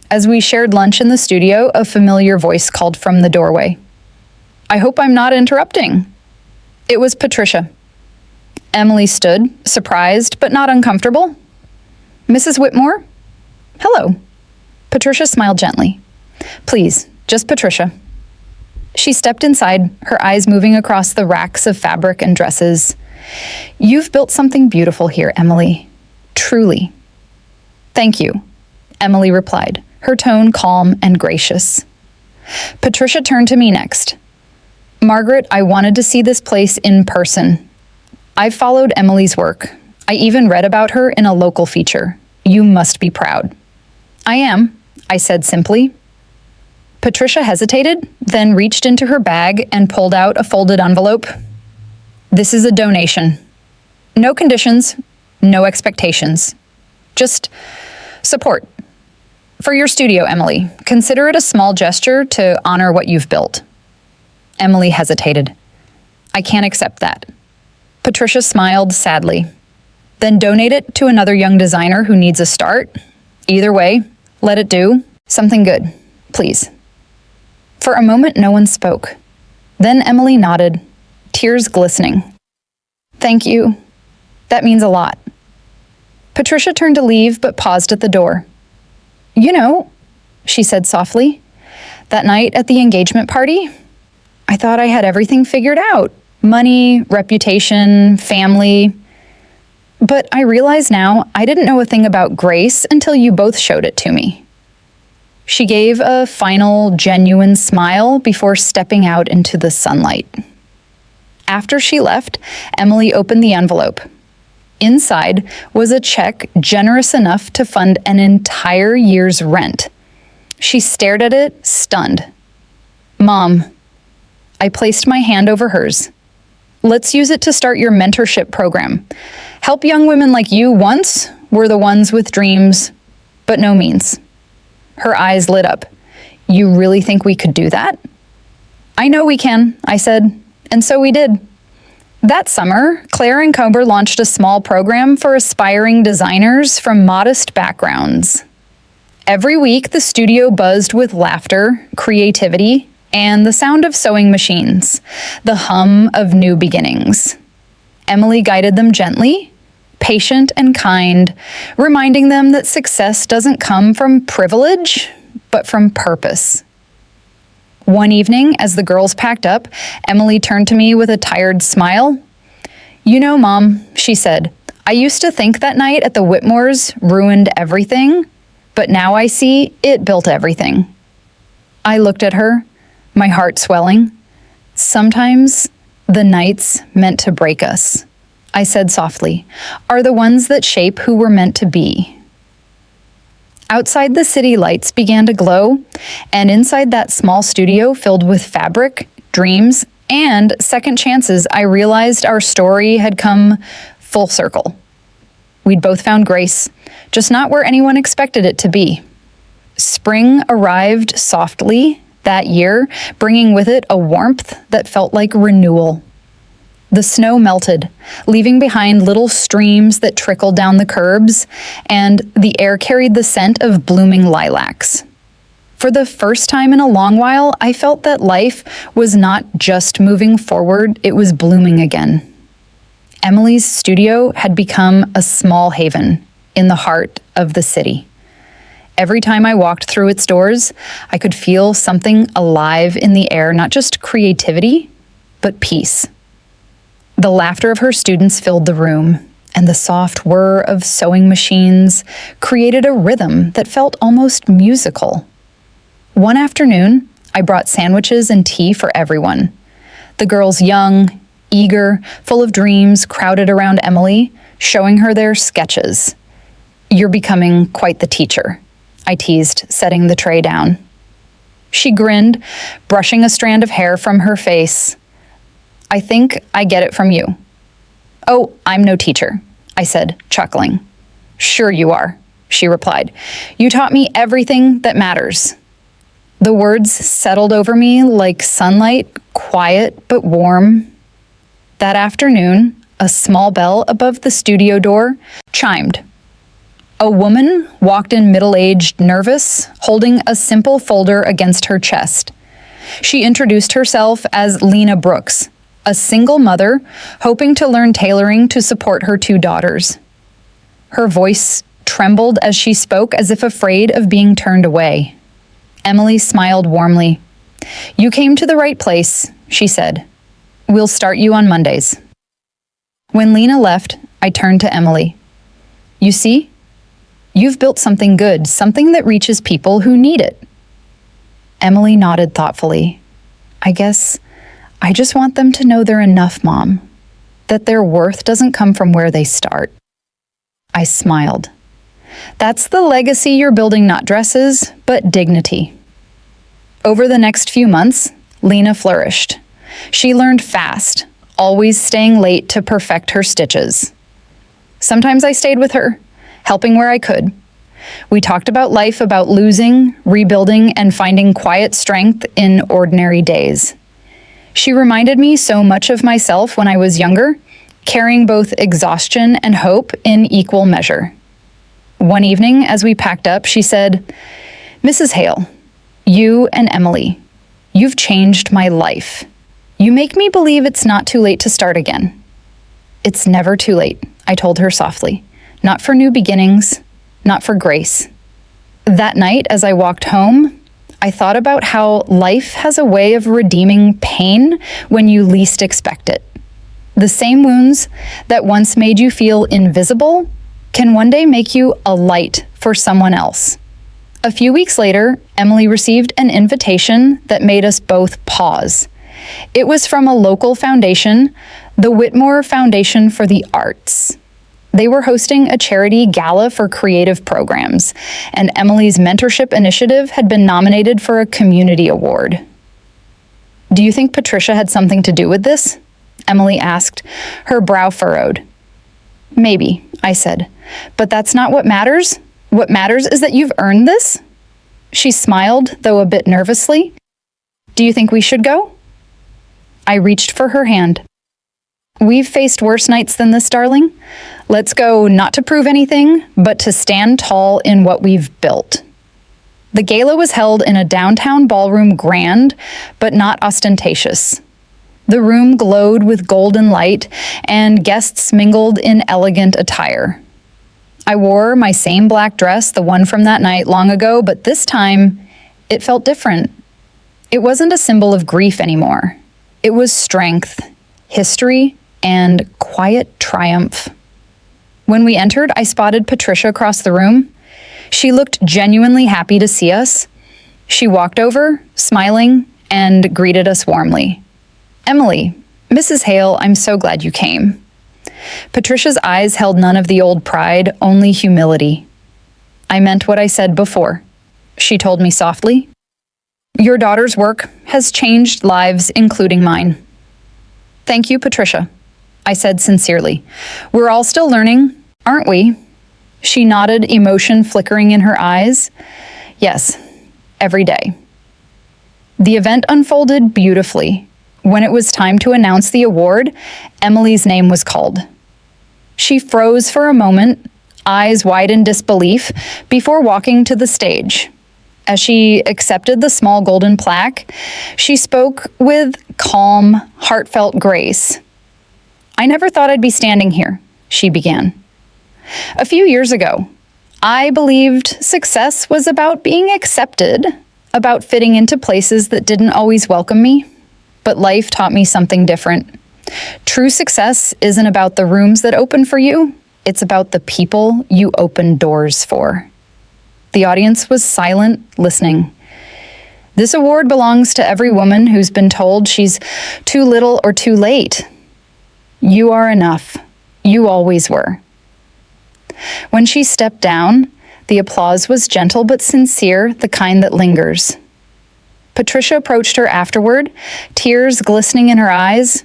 as we shared lunch in the studio, a familiar voice called from the doorway. "I hope I'm not interrupting." It was Patricia. Emily stood, surprised but not uncomfortable. "Mrs. Whitmore?" "Hello." Patricia smiled gently. "Please, just Patricia." She stepped inside, her eyes moving across the racks of fabric and dresses. "You've built something beautiful here, Emily. Truly." "Thank you," Emily replied, her tone calm and gracious. Patricia turned to me next. "Margaret, I wanted to see this place in person. I've followed Emily's work. I even read about her in a local feature. You must be proud." "I am," I said simply. Patricia hesitated, then reached into her bag and pulled out a folded envelope. "This is a donation. No conditions, no expectations. Just support. For your studio, Emily, consider it a small gesture to honor what you've built." Emily hesitated. "I can't accept that." Patricia smiled sadly. "Then donate it to another young designer who needs a start. Either way, let it do something good, please." For a moment, no one spoke. Then Emily nodded, tears glistening. "Thank you. That means a lot." Patricia turned to leave, but paused at the door. "You know," she said softly, "that night at the engagement party, I thought I had everything figured out. Money, reputation, family. But I realize now I didn't know a thing about grace until you both showed it to me." She gave a final, genuine smile before stepping out into the sunlight. After she left, Emily opened the envelope. Inside was a check generous enough to fund an entire year's rent. She stared at it, stunned. "Mom," I placed my hand over hers. "Let's use it to start your mentorship program. Help young women like you once were the ones with dreams, but no means." Her eyes lit up. "You really think we could do that?" "I know we can," I said, and so we did. That summer, Claire and Cober launched a small program for aspiring designers from modest backgrounds. Every week, the studio buzzed with laughter, creativity, and the sound of sewing machines, the hum of new beginnings. Emily guided them gently, patient and kind, reminding them that success doesn't come from privilege, but from purpose. One evening, as the girls packed up, Emily turned to me with a tired smile. "You know, Mom," she said, I used to think that night at the Whitmores ruined everything, but now I see it built everything. I looked at her, my heart swelling. Sometimes the nights meant to break us, I said softly, are the ones that shape who we're meant to be. Outside, the city lights began to glow, and inside that small studio filled with fabric, dreams, and second chances, I realized our story had come full circle. We'd both found grace, just not where anyone expected it to be. Spring arrived softly that year, bringing with it a warmth that felt like renewal. The snow melted, leaving behind little streams that trickled down the curbs, and the air carried the scent of blooming lilacs. For the first time in a long while, I felt that life was not just moving forward, it was blooming again. Emily's studio had become a small haven in the heart of the city. Every time I walked through its doors, I could feel something alive in the air, not just creativity, but peace. The laughter of her students filled the room, and the soft whir of sewing machines created a rhythm that felt almost musical. One afternoon, I brought sandwiches and tea for everyone. The girls, young, eager, full of dreams, crowded around Emily, showing her their sketches. "You're becoming quite the teacher," I teased, setting the tray down. She grinned, brushing a strand of hair from her face. "I think I get it from you." "Oh, I'm no teacher," I said, chuckling. "Sure you are," she replied. "You taught me everything that matters." The words settled over me like sunlight, quiet but warm. That afternoon, a small bell above the studio door chimed. A woman walked in, middle-aged, nervous, holding a simple folder against her chest. She introduced herself as Lena Brooks, a single mother hoping to learn tailoring to support her 2 daughters. Her voice trembled as she spoke, as if afraid of being turned away. Emily smiled warmly. "You came to the right place," she said. "We'll start you on Mondays." When Lena left, I turned to Emily. "You see? You've built something good, something that reaches people who need it." Emily nodded thoughtfully. "I guess I just want them to know they're enough, Mom. That their worth doesn't come from where they start." I smiled. "That's the legacy you're building, not dresses, but dignity." Over the next few months, Lena flourished. She learned fast, always staying late to perfect her stitches. Sometimes I stayed with her, helping where I could. We talked about life, about losing, rebuilding, and finding quiet strength in ordinary days. She reminded me so much of myself when I was younger, carrying both exhaustion and hope in equal measure. One evening, as we packed up, she said, "Mrs. Hale, you and Emily, you've changed my life. You make me believe it's not too late to start again." "It's never too late," I told her softly. "Not for new beginnings, not for grace." That night, as I walked home, I thought about how life has a way of redeeming pain when you least expect it. The same wounds that once made you feel invisible can one day make you a light for someone else. A few weeks later, Emily received an invitation that made us both pause. It was from a local foundation, the Whitmore Foundation for the Arts. They were hosting a charity gala for creative programs, and Emily's mentorship initiative had been nominated for a community award. "Do you think Patricia had something to do with this?" Emily asked, her brow furrowed. "Maybe," I said, "but that's not what matters. What matters is that you've earned this." She smiled, though a bit nervously. "Do you think we should go?" I reached for her hand. "We've faced worse nights than this, darling. Let's go, not to prove anything, but to stand tall in what we've built." The gala was held in a downtown ballroom, grand, but not ostentatious. The room glowed with golden light, and guests mingled in elegant attire. I wore my same black dress, the one from that night long ago, but this time it felt different. It wasn't a symbol of grief anymore. It was strength, history, and quiet triumph. When we entered, I spotted Patricia across the room. She looked genuinely happy to see us. She walked over, smiling, and greeted us warmly. "Emily, Mrs. Hale, I'm so glad you came." Patricia's eyes held none of the old pride, only humility. "I meant what I said before," she told me softly. "Your daughter's work has changed lives, including mine." "Thank you, Patricia," I said sincerely. "We're all still learning, aren't we?" She nodded, emotion flickering in her eyes. "Yes, every day." The event unfolded beautifully. When it was time to announce the award, Emily's name was called. She froze for a moment, eyes wide in disbelief, before walking to the stage. As she accepted the small golden plaque, she spoke with calm, heartfelt grace. "I never thought I'd be standing here," she began. "A few years ago, I believed success was about being accepted, about fitting into places that didn't always welcome me. But life taught me something different. True success isn't about the rooms that open for you, it's about the people you open doors for." The audience was silent, listening. "This award belongs to every woman who's been told she's too little or too late. You are enough. You always were." When she stepped down, the applause was gentle but sincere, the kind that lingers. Patricia approached her afterward, tears glistening in her eyes.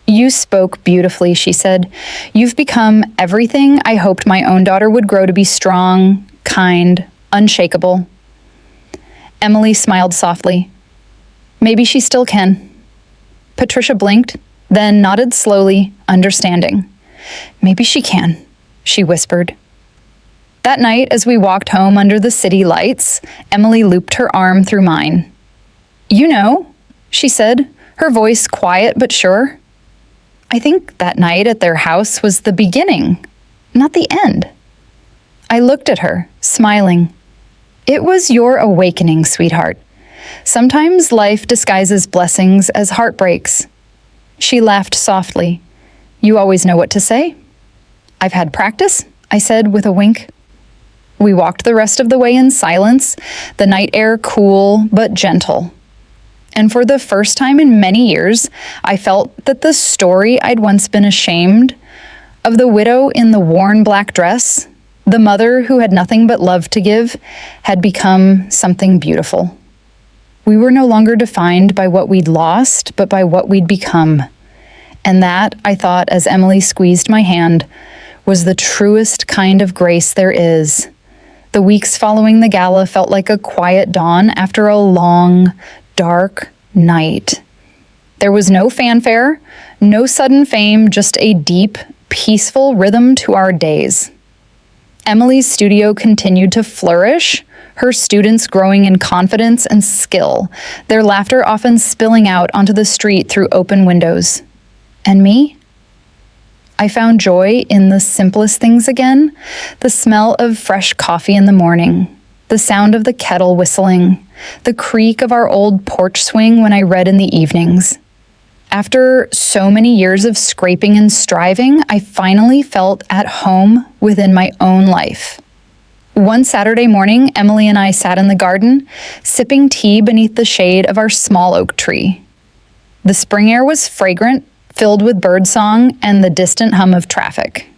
"You spoke beautifully," she said. "You've become everything I hoped my own daughter would grow to be: strong, kind, unshakable." Emily smiled softly. "Maybe she still can." Patricia blinked, then nodded slowly, understanding. "Maybe she can," she whispered. That night, as we walked home under the city lights, Emily looped her arm through mine. "You know," she said, her voice quiet but sure. "I think that night at their house was the beginning, not the end." I looked at her, smiling. "It was your awakening, sweetheart. Sometimes life disguises blessings as heartbreaks." She laughed softly. "You always know what to say." "I've had practice," I said with a wink. We walked the rest of the way in silence, the night air cool but gentle. And for the first time in many years, I felt that the story I'd once been ashamed of, the widow in the worn black dress, the mother who had nothing but love to give, had become something beautiful. We were no longer defined by what we'd lost, but by what we'd become. And that, I thought as Emily squeezed my hand, was the truest kind of grace there is. The weeks following the gala felt like a quiet dawn after a long, dark night. There was no fanfare, no sudden fame, just a deep, peaceful rhythm to our days. Emily's studio continued to flourish, her students growing in confidence and skill, their laughter often spilling out onto the street through open windows. And me? I found joy in the simplest things again, the smell of fresh coffee in the morning, the sound of the kettle whistling, the creak of our old porch swing when I read in the evenings. After so many years of scraping and striving, I finally felt at home within my own life. One Saturday morning, Emily and I sat in the garden, sipping tea beneath the shade of our small oak tree. The spring air was fragrant, filled with birdsong and the distant hum of traffic.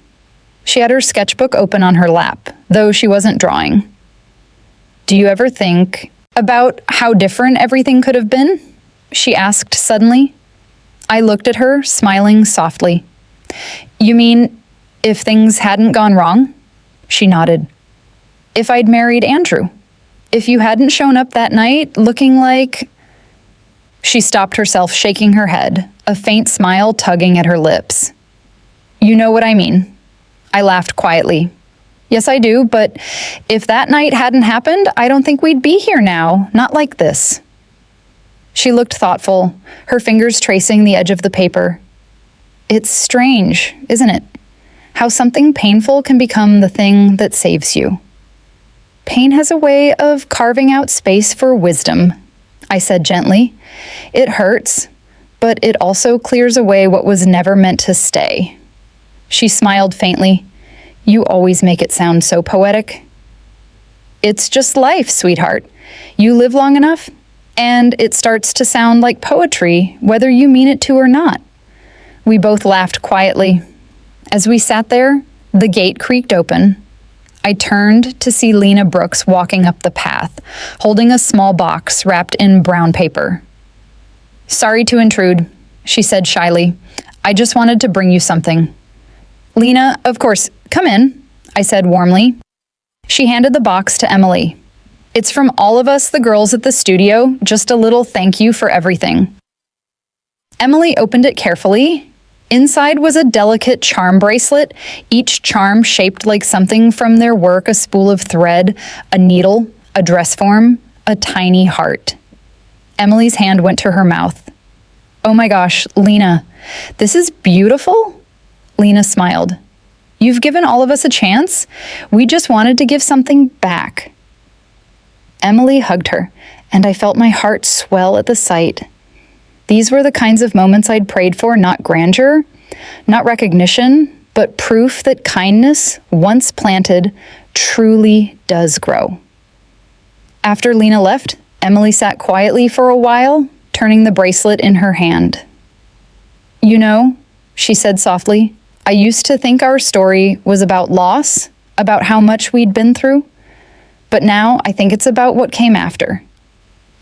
She had her sketchbook open on her lap, though she wasn't drawing. "Do you ever think about how different everything could have been?" she asked suddenly. I looked at her, smiling softly. "You mean if things hadn't gone wrong?" She nodded. "If I'd married Andrew? If you hadn't shown up that night looking like—" She stopped herself, shaking her head, a faint smile tugging at her lips. "You know what I mean." I laughed quietly. "Yes, I do, but if that night hadn't happened, I don't think we'd be here now, not like this." She looked thoughtful, her fingers tracing the edge of the paper. "It's strange, isn't it? How something painful can become the thing that saves you." "Pain has a way of carving out space for wisdom," I said gently. "It hurts, but it also clears away what was never meant to stay." She smiled faintly. You always make it sound so poetic. It's just life, sweetheart. You live long enough, and it starts to sound like poetry, whether you mean it to or not. We both laughed quietly. As we sat there, the gate creaked open. I turned to see Lena Brooks walking up the path, holding a small box wrapped in brown paper. "Sorry to intrude," she said shyly. "I just wanted to bring you something." "Lena, of course, come in," I said warmly. She handed the box to Emily. "It's from all of us, the girls at the studio, just a little thank you for everything." Emily opened it carefully. Inside was a delicate charm bracelet, each charm shaped like something from their work: a spool of thread, a needle, a dress form, a tiny heart. Emily's hand went to her mouth. "Oh my gosh, Lena, this is beautiful." Lena smiled. "You've given all of us a chance. We just wanted to give something back." Emily hugged her, and I felt my heart swell at the sight. These were the kinds of moments I'd prayed for: not grandeur, not recognition, but proof that kindness, once planted, truly does grow. After Lena left, Emily sat quietly for a while, turning the bracelet in her hand. "You know," she said softly, "I used to think our story was about loss, about how much we'd been through. But now I think it's about what came after."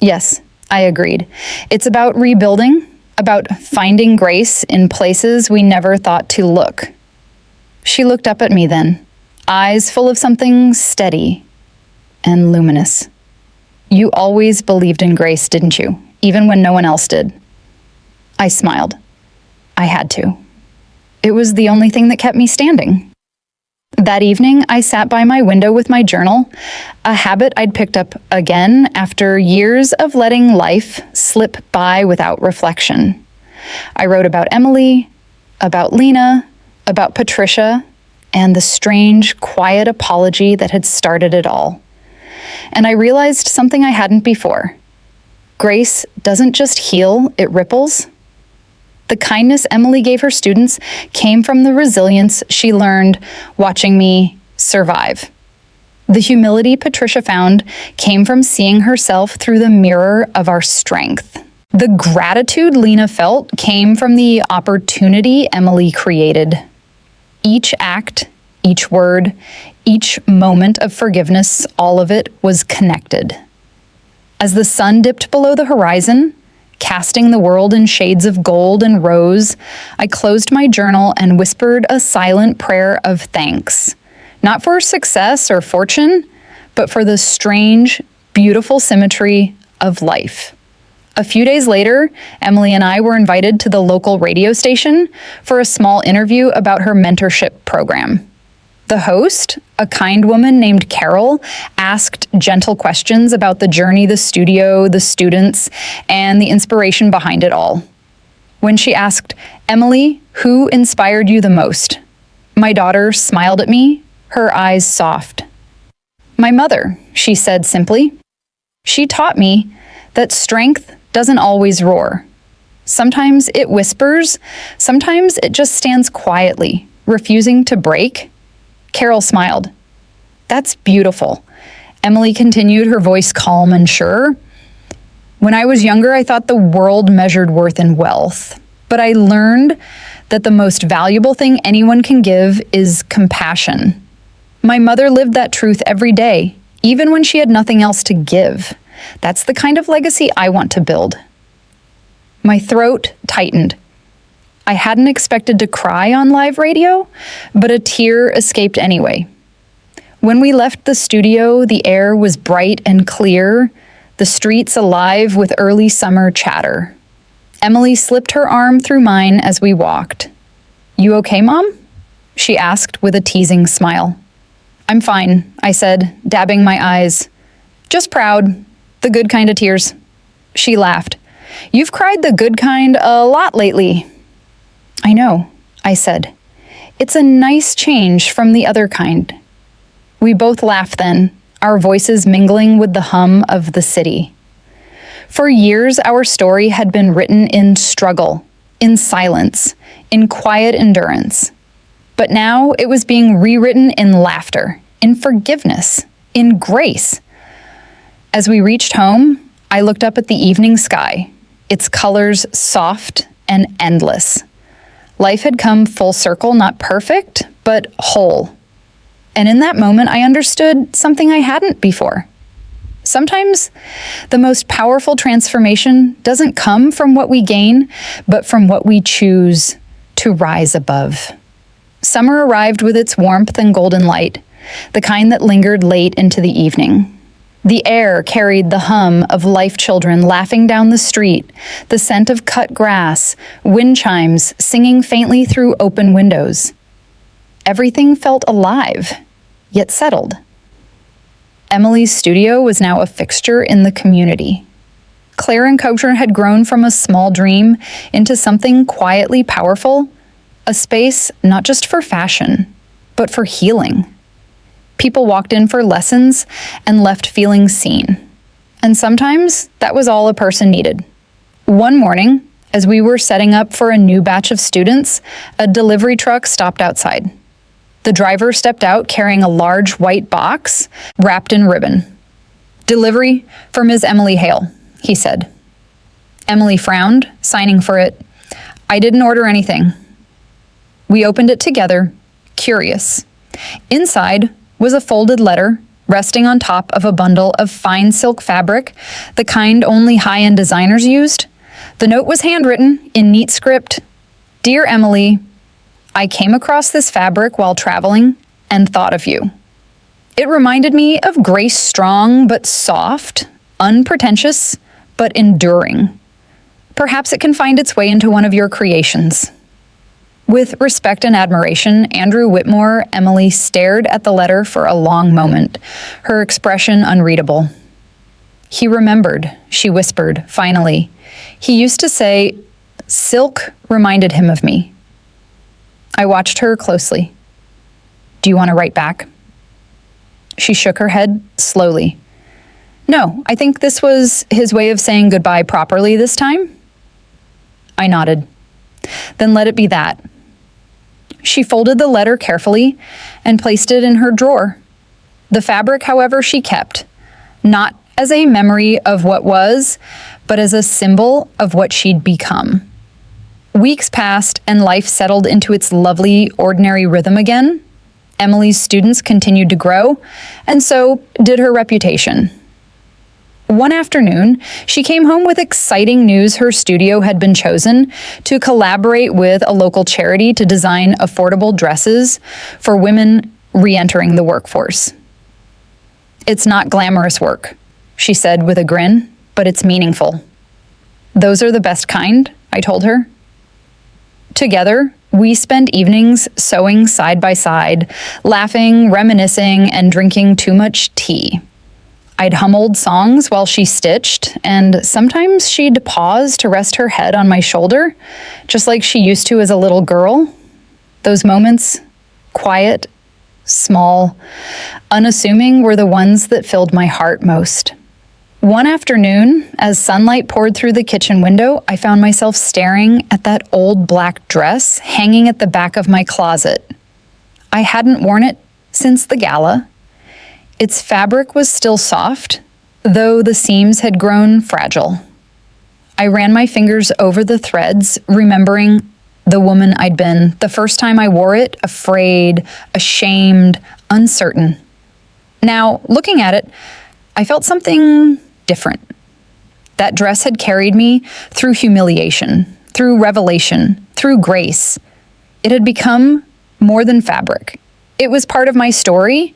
Yes, I agreed. It's about rebuilding, about finding grace in places we never thought to look. She looked up at me then, eyes full of something steady and luminous. "You always believed in grace, didn't you? Even when no one else did." I smiled. I had to. It was the only thing that kept me standing. That evening, I sat by my window with my journal, a habit I'd picked up again after years of letting life slip by without reflection. I wrote about Emily, about Lena, about Patricia, and the strange, quiet apology that had started it all. And I realized something I hadn't before. Grace doesn't just heal, it ripples. The kindness Emily gave her students came from the resilience she learned watching me survive. The humility Patricia found came from seeing herself through the mirror of our strength. The gratitude Lena felt came from the opportunity Emily created. Each act, each word, each moment of forgiveness, all of it was connected. As the sun dipped below the horizon, casting the world in shades of gold and rose, I closed my journal and whispered a silent prayer of thanks, not for success or fortune, but for the strange, beautiful symmetry of life. A few days later, Emily and I were invited to the local radio station for a small interview about her mentorship program. The host, a kind woman named Carol, asked gentle questions about the journey, the studio, the students, and the inspiration behind it all. When she asked, "Emily, who inspired you the most?" my daughter smiled at me, her eyes soft. "My mother," she said simply. "She taught me that strength doesn't always roar. Sometimes it whispers, sometimes it just stands quietly, refusing to break." Carol smiled. "That's beautiful." Emily continued, her voice calm and sure. "When I was younger, I thought the world measured worth in wealth. But I learned that the most valuable thing anyone can give is compassion. My mother lived that truth every day, even when she had nothing else to give. That's the kind of legacy I want to build." My throat tightened. I hadn't expected to cry on live radio, but a tear escaped anyway. When we left the studio, the air was bright and clear, the streets alive with early summer chatter. Emily slipped her arm through mine as we walked. "You okay, Mom?" she asked with a teasing smile. "I'm fine," I said, dabbing my eyes. "Just proud, the good kind of tears." She laughed. "You've cried the good kind a lot lately." "I know," I said. "It's a nice change from the other kind." We both laughed then, our voices mingling with the hum of the city. For years, our story had been written in struggle, in silence, in quiet endurance. But now it was being rewritten in laughter, in forgiveness, in grace. As we reached home, I looked up at the evening sky, its colors soft and endless. Life had come full circle, not perfect, but whole. And in that moment, I understood something I hadn't before. Sometimes the most powerful transformation doesn't come from what we gain, but from what we choose to rise above. Summer arrived with its warmth and golden light, the kind that lingered late into the evening. The air carried the hum of life children laughing down the street, the scent of cut grass, wind chimes singing faintly through open windows. Everything felt alive, yet settled. Emily's studio was now a fixture in the community. Claire and Coachran had grown from a small dream into something quietly powerful, a space not just for fashion, but for healing. People walked in for lessons and left feeling seen. And sometimes that was all a person needed. One morning, as we were setting up for a new batch of students, a delivery truck stopped outside. The driver stepped out carrying a large white box wrapped in ribbon. "Delivery for Ms. Emily Hale," he said. Emily frowned, signing for it. "I didn't order anything." We opened it together, curious. Inside was a folded letter resting on top of a bundle of fine silk fabric, the kind only high-end designers used. The note was handwritten in neat script. "Dear Emily, I came across this fabric while traveling and thought of you. It reminded me of Grace Strong but soft, unpretentious but enduring. Perhaps it can find its way into one of your creations." With respect and admiration, Andrew Whitmore, Emily stared at the letter for a long moment, her expression unreadable. "He remembered," she whispered, finally. "He used to say, 'Silk reminded him of me.'" I watched her closely. "Do you want to write back?" She shook her head slowly. "No, I think this was his way of saying goodbye properly this time." I nodded. "Then let it be that." She folded the letter carefully and placed it in her drawer. The fabric, however, she kept, not as a memory of what was, but as a symbol of what she'd become. Weeks passed and life settled into its lovely, ordinary rhythm again. Emily's students continued to grow, and so did her reputation. One afternoon, she came home with exciting news her studio had been chosen to collaborate with a local charity to design affordable dresses for women re-entering the workforce. "It's not glamorous work," she said with a grin, "but it's meaningful." "Those are the best kind," I told her. Together, we spent evenings sewing side by side, laughing, reminiscing, and drinking too much tea. I'd hum old songs while she stitched, and sometimes she'd pause to rest her head on my shoulder, just like she used to as a little girl. Those moments, quiet, small, unassuming, were the ones that filled my heart most. One afternoon, as sunlight poured through the kitchen window, I found myself staring at that old black dress hanging at the back of my closet. I hadn't worn it since the gala. Its fabric was still soft, though the seams had grown fragile. I ran my fingers over the threads, remembering the woman I'd been the first time I wore it, afraid, ashamed, uncertain. Now, looking at it, I felt something different. That dress had carried me through humiliation, through revelation, through grace. It had become more than fabric. It was part of my story.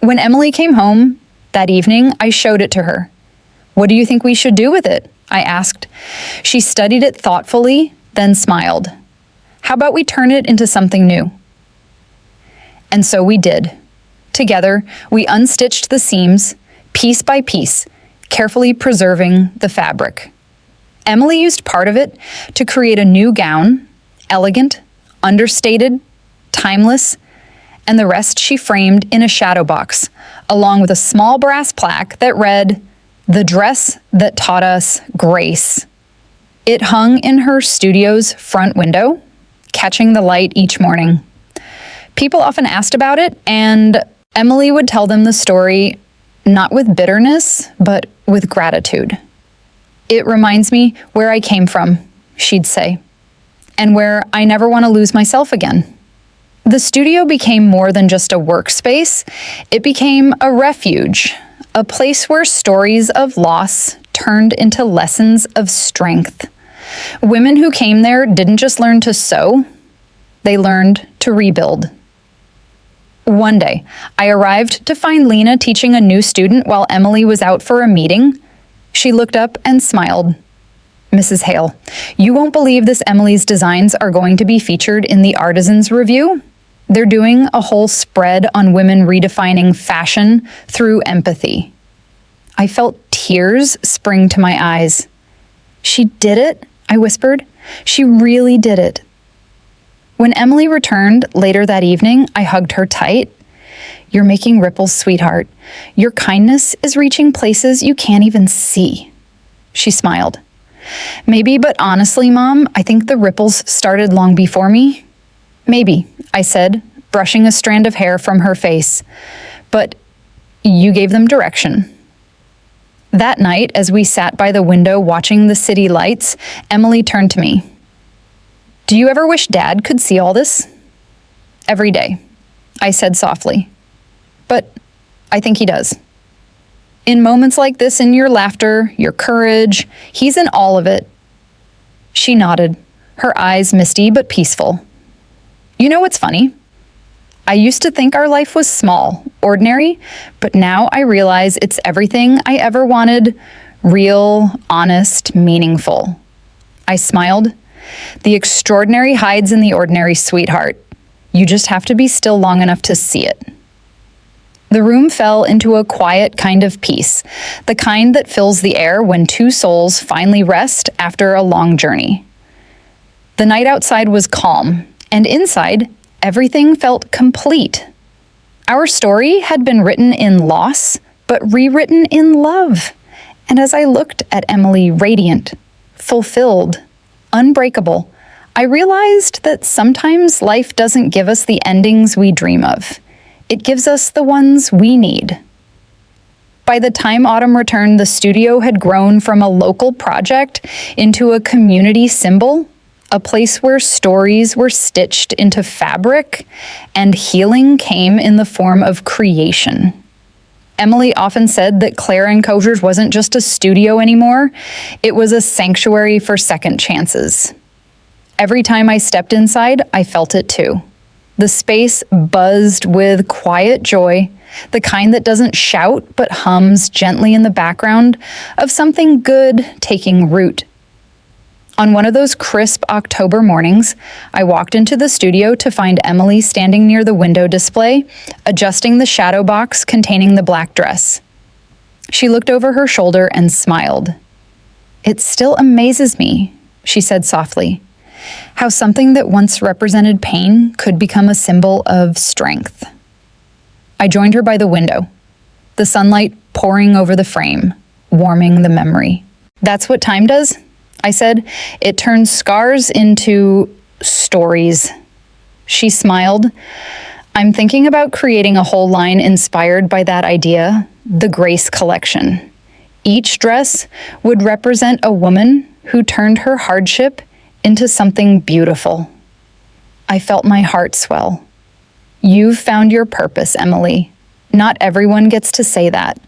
When Emily came home that evening, I showed it to her. "What do you think we should do with it?" I asked. She studied it thoughtfully, then smiled. "How about we turn it into something new?" And so we did. Together, we unstitched the seams, piece by piece, carefully preserving the fabric. Emily used part of it to create a new gown, elegant, understated, timeless, and the rest she framed in a shadow box, along with a small brass plaque that read, "The dress that taught us grace." It hung in her studio's front window, catching the light each morning. People often asked about it, and Emily would tell them the story not with bitterness, but with gratitude. "It reminds me where I came from," she'd say, "and where I never want to lose myself again." The studio became more than just a workspace. It became a refuge, a place where stories of loss turned into lessons of strength. Women who came there didn't just learn to sew, they learned to rebuild. One day, I arrived to find Lena teaching a new student while Emily was out for a meeting. She looked up and smiled. "Mrs. Hale, you won't believe this Emily's designs are going to be featured in the Artisans Review. They're doing a whole spread on women redefining fashion through empathy." I felt tears spring to my eyes. "She did it," I whispered. "She really did it." When Emily returned later that evening, I hugged her tight. "You're making ripples, sweetheart. Your kindness is reaching places you can't even see." She smiled. "Maybe, but honestly, Mom, I think the ripples started long before me." "Maybe," I said, brushing a strand of hair from her face. "But you gave them direction." That night, as we sat by the window watching the city lights, Emily turned to me. "Do you ever wish Dad could see all this?" "Every day," I said softly. "But I think he does. In moments like this, in your laughter, your courage, he's in all of it." She nodded, her eyes misty but peaceful. "You know what's funny? I used to think our life was small, ordinary, but now I realize it's everything I ever wanted, real, honest, meaningful." I smiled. "The extraordinary hides in the ordinary, sweetheart. You just have to be still long enough to see it." The room fell into a quiet kind of peace, the kind that fills the air when two souls finally rest after a long journey. The night outside was calm, and inside, everything felt complete. Our story had been written in loss, but rewritten in love. And as I looked at Emily radiant, fulfilled, unbreakable, I realized that sometimes life doesn't give us the endings we dream of. It gives us the ones we need. By the time autumn returned, the studio had grown from a local project into a community symbol, a place where stories were stitched into fabric and healing came in the form of creation. Emily often said that Claire Encounters wasn't just a studio anymore, it was a sanctuary for second chances. Every time I stepped inside, I felt it too. The space buzzed with quiet joy, the kind that doesn't shout but hums gently in the background of something good taking root. On one of those crisp October mornings, I walked into the studio to find Emily standing near the window display, adjusting the shadow box containing the black dress. She looked over her shoulder and smiled. "It still amazes me," she said softly, "how something that once represented pain could become a symbol of strength." I joined her by the window, the sunlight pouring over the frame, warming the memory. "That's what time does," I said. "It turns scars into stories." She smiled. "I'm thinking about creating a whole line inspired by that idea, the Grace Collection. Each dress would represent a woman who turned her hardship into something beautiful." I felt my heart swell. "You've found your purpose, Emily. Not everyone gets to say that."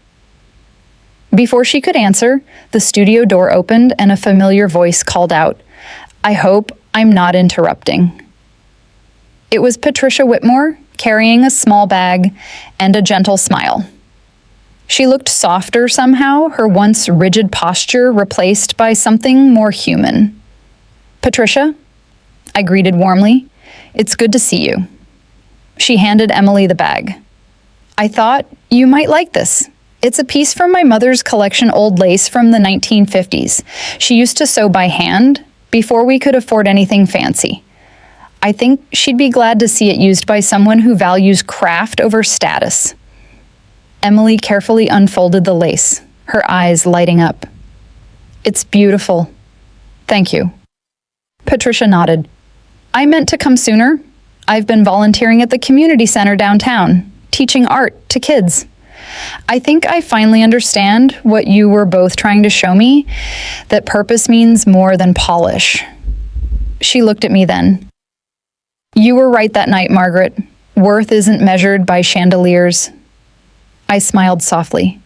Before she could answer, the studio door opened and a familiar voice called out, "I hope I'm not interrupting." It was Patricia Whitmore, carrying a small bag and a gentle smile. She looked softer somehow, her once rigid posture replaced by something more human. "Patricia," I greeted warmly, "it's good to see you." She handed Emily the bag. "I thought you might like this. It's a piece from my mother's collection old lace from the 1950s. She used to sew by hand before we could afford anything fancy. I think she'd be glad to see it used by someone who values craft over status." Emily carefully unfolded the lace, her eyes lighting up. "It's beautiful. Thank you." Patricia nodded. "I meant to come sooner. I've been volunteering at the community center downtown, teaching art to kids. I think I finally understand what you were both trying to show me, that purpose means more than polish." She looked at me then. "You were right that night, Margaret. Worth isn't measured by chandeliers." I smiled softly.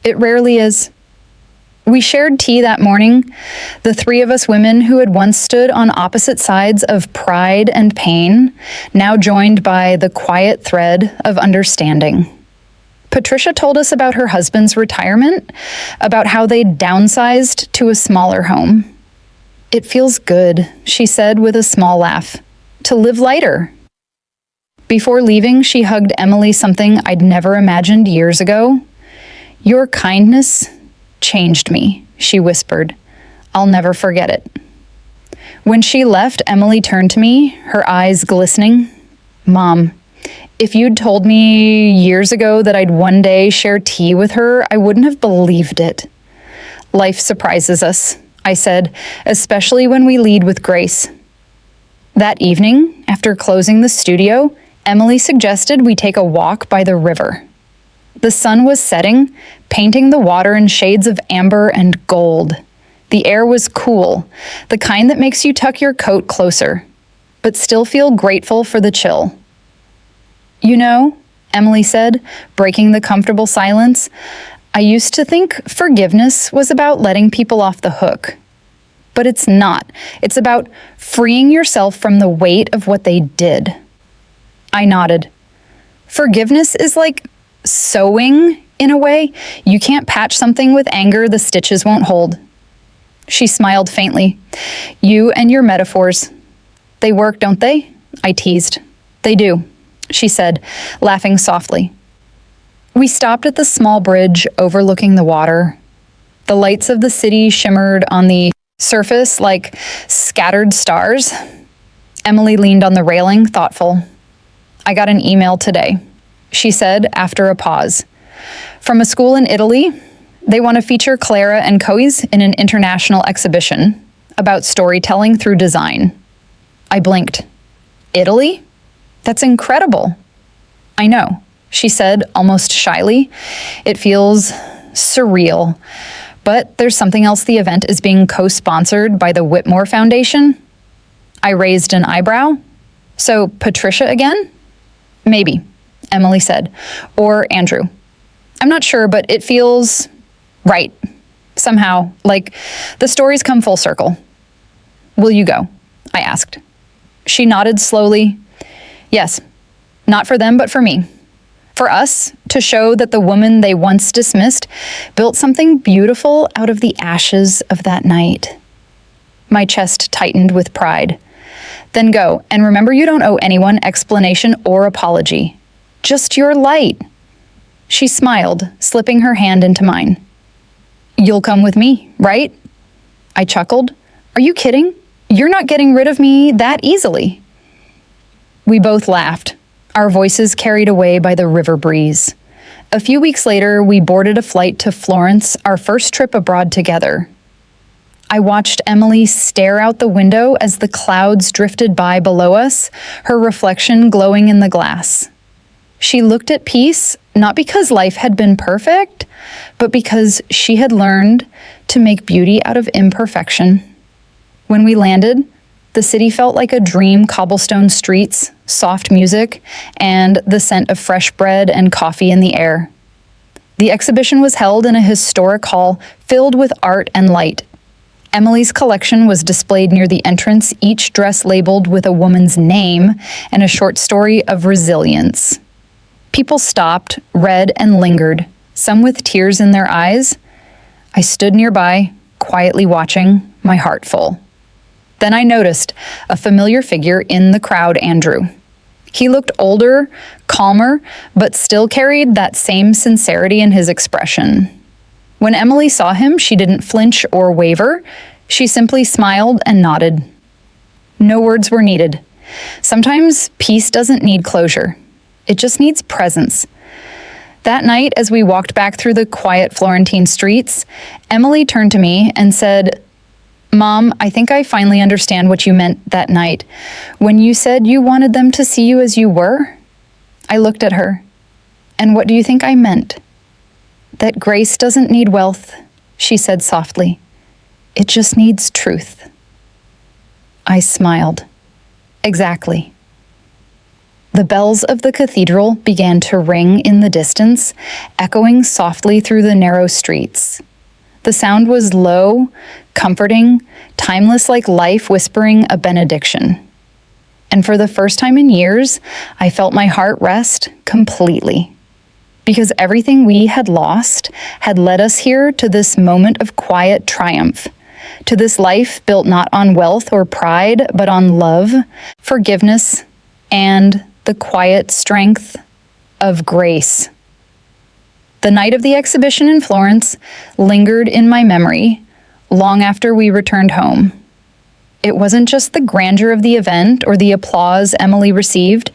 "It rarely is." We shared tea that morning, the three of us women who had once stood on opposite sides of pride and pain, now joined by the quiet thread of understanding. Patricia told us about her husband's retirement, about how they'd downsized to a smaller home. "It feels good," she said with a small laugh, "to live lighter." Before leaving, she hugged Emily something I'd never imagined years ago. "Your kindness changed me," she whispered. "I'll never forget it." When she left, Emily turned to me, her eyes glistening. "Mom, if you'd told me years ago that I'd one day share tea with her, I wouldn't have believed it." "Life surprises us," I said, "especially when we lead with grace." That evening, after closing the studio, Emily suggested we take a walk by the river. The sun was setting, painting the water in shades of amber and gold. The air was cool, the kind that makes you tuck your coat closer, but still feel grateful for the chill. "You know," Emily said, breaking the comfortable silence, "I used to think forgiveness was about letting people off the hook. But it's not. It's about freeing yourself from the weight of what they did." I nodded. "Forgiveness is like sewing, in a way. You can't patch something with anger the stitches won't hold." She smiled faintly. "You and your metaphors. They work, don't they?" I teased. "They do," she said, laughing softly. We stopped at the small bridge overlooking the water. The lights of the city shimmered on the surface like scattered stars. Emily leaned on the railing, thoughtful. "I got an email today," she said after a pause. "From a school in Italy. They want to feature Clara and Coes in an international exhibition about storytelling through design." I blinked. "Italy? That's incredible." "I know," she said almost shyly. "It feels surreal. But there's something else. The event is being co-sponsored by the Whitmore Foundation." I raised an eyebrow. "So Patricia again?" "Maybe," Emily said. "Or Andrew. I'm not sure, but it feels right. Somehow, like the stories come full circle." "Will you go?" I asked. She nodded slowly. "Yes, not for them, but for me. For us to show that the woman they once dismissed built something beautiful out of the ashes of that night." My chest tightened with pride. "Then go, and remember you don't owe anyone explanation or apology. Just your light." She smiled, slipping her hand into mine. "You'll come with me, right?" I chuckled. "Are you kidding? You're not getting rid of me that easily." We both laughed, our voices carried away by the river breeze. A few weeks later, we boarded a flight to Florence, our first trip abroad together. I watched Emily stare out the window as the clouds drifted by below us, her reflection glowing in the glass. She looked at peace, not because life had been perfect, but because she had learned to make beauty out of imperfection. When we landed, the city felt like a dream: cobblestone streets, soft music, and the scent of fresh bread and coffee in the air. The exhibition was held in a historic hall filled with art and light. Emily's collection was displayed near the entrance, each dress labeled with a woman's name and a short story of resilience. People stopped, read, and lingered, some with tears in their eyes. I stood nearby, quietly watching, my heart full. Then I noticed a familiar figure in the crowd: Andrew. He looked older, calmer, but still carried that same sincerity in his expression. When Emily saw him, she didn't flinch or waver. She simply smiled and nodded. No words were needed. Sometimes peace doesn't need closure. It just needs presence. That night, as we walked back through the quiet Florentine streets, Emily turned to me and said, Mom, I think I finally understand what you meant that night. When you said you wanted them to see you as you were, I looked at her. And what do you think I meant? That grace doesn't need wealth, she said softly. It just needs truth. I smiled. Exactly. The bells of the cathedral began to ring in the distance, echoing softly through the narrow streets. The sound was low, comforting, timeless like life whispering a benediction. And for the first time in years, I felt my heart rest completely. Because everything we had lost had led us here to this moment of quiet triumph, to this life built not on wealth or pride, but on love, forgiveness, and the quiet strength of grace. The night of the exhibition in Florence lingered in my memory long after we returned home. It wasn't just the grandeur of the event or the applause Emily received,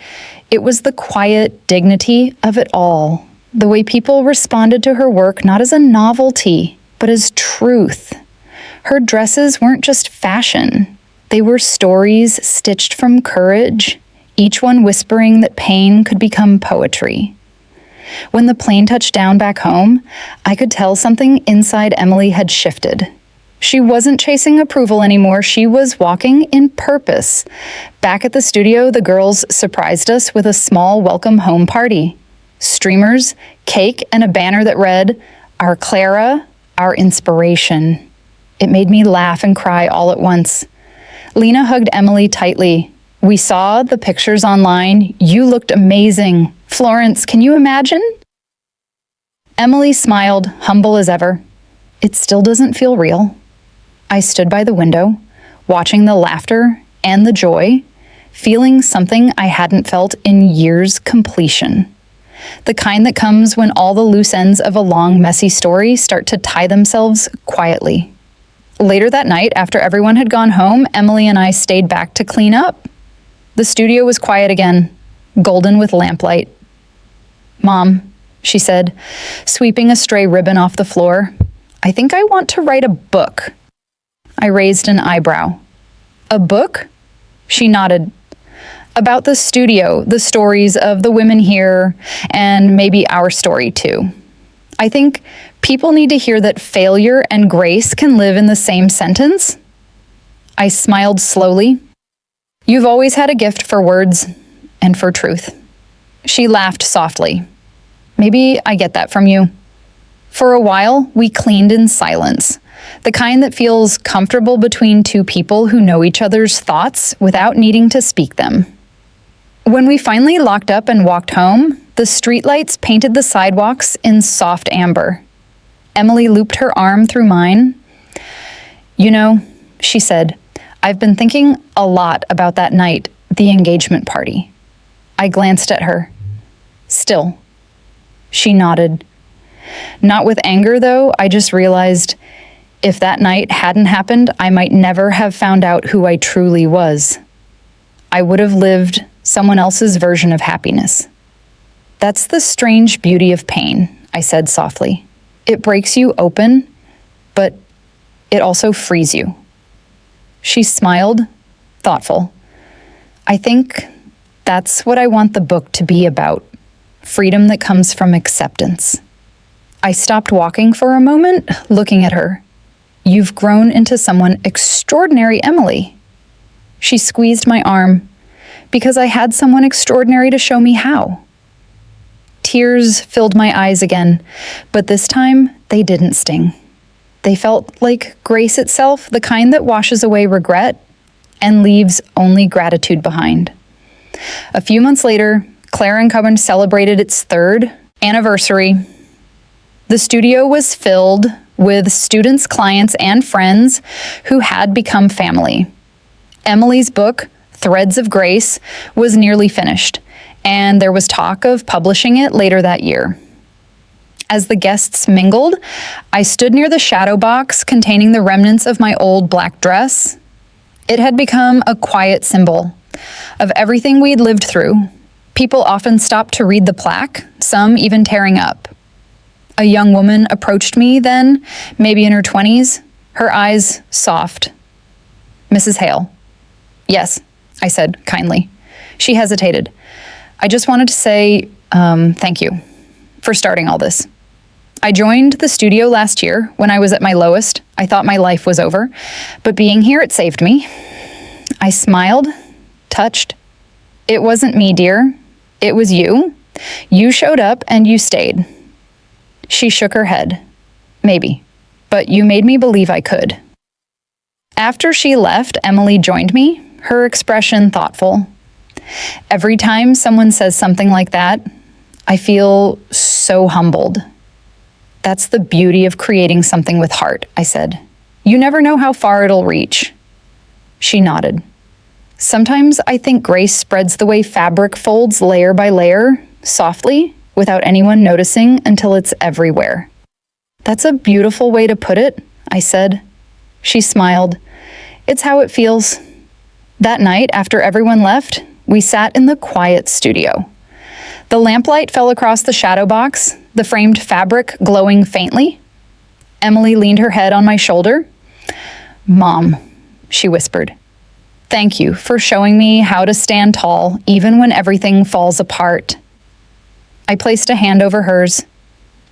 it was the quiet dignity of it all. The way people responded to her work not as a novelty, but as truth. Her dresses weren't just fashion. They were stories stitched from courage, each one whispering that pain could become poetry. When the plane touched down back home, I could tell something inside Emily had shifted. She wasn't chasing approval anymore, she was walking in purpose. Back at the studio, the girls surprised us with a small welcome home party. Streamers, cake, and a banner that read, "Our Clara, our inspiration." It made me laugh and cry all at once. Lena hugged Emily tightly. We saw the pictures online. You looked amazing. Florence, can you imagine? Emily smiled, humble as ever. It still doesn't feel real. I stood by the window, watching the laughter and the joy, feeling something I hadn't felt in years: completion. The kind that comes when all the loose ends of a long, messy story start to tie themselves quietly. Later that night, after everyone had gone home, Emily and I stayed back to clean up. The studio was quiet again, golden with lamplight. "Mom," she said, sweeping a stray ribbon off the floor, "I think I want to write a book." I raised an eyebrow. "A book?" She nodded. "About the studio, the stories of the women here, and maybe our story too. I think people need to hear that failure and grace can live in the same sentence." I smiled slowly. "You've always had a gift for words and for truth." She laughed softly. "Maybe I get that from you." For a while, we cleaned in silence, the kind that feels comfortable between two people who know each other's thoughts without needing to speak them. When we finally locked up and walked home, the streetlights painted the sidewalks in soft amber. Emily looped her arm through mine. "You know," she said, "I've been thinking a lot about that night, the engagement party." I glanced at her. "Still." She nodded. Not with anger, though. I just realized if that night hadn't happened, I might never have found out who I truly was. I would have lived someone else's version of happiness. "That's the strange beauty of pain," I said softly. "It breaks you open, but it also frees you." She smiled, thoughtful. "I think that's what I want the book to be about, freedom that comes from acceptance." I stopped walking for a moment, looking at her. "You've grown into someone extraordinary, Emily." She squeezed my arm, because I had someone extraordinary to show me how. Tears filled my eyes again, but this time they didn't sting. They felt like grace itself, the kind that washes away regret and leaves only gratitude behind. A few months later, Clara and Coven celebrated its 3rd anniversary. The studio was filled with students, clients, and friends who had become family. Emily's book, Threads of Grace, was nearly finished, and there was talk of publishing it later that year. As the guests mingled, I stood near the shadow box containing the remnants of my old black dress. It had become a quiet symbol of everything we'd lived through. People often stopped to read the plaque, some even tearing up. A young woman approached me then, maybe in her 20s, her eyes soft, Mrs. Hale. Yes, I said kindly. She hesitated. I just wanted to say thank you for starting all this. I joined the studio last year when I was at my lowest. I thought my life was over, but being here, it saved me. I smiled, touched. It wasn't me, dear. It was you. You showed up and you stayed. She shook her head. Maybe, but you made me believe I could. After she left, Emily joined me, her expression thoughtful. Every time someone says something like that, I feel so humbled. That's the beauty of creating something with heart, I said. You never know how far it'll reach. She nodded. Sometimes I think grace spreads the way fabric folds layer by layer, softly, without anyone noticing until it's everywhere. That's a beautiful way to put it, I said. She smiled. It's how it feels. That night, after everyone left, we sat in the quiet studio. The lamplight fell across the shadow box, the framed fabric glowing faintly. Emily leaned her head on my shoulder. Mom, she whispered, thank you for showing me how to stand tall even when everything falls apart. I placed a hand over hers.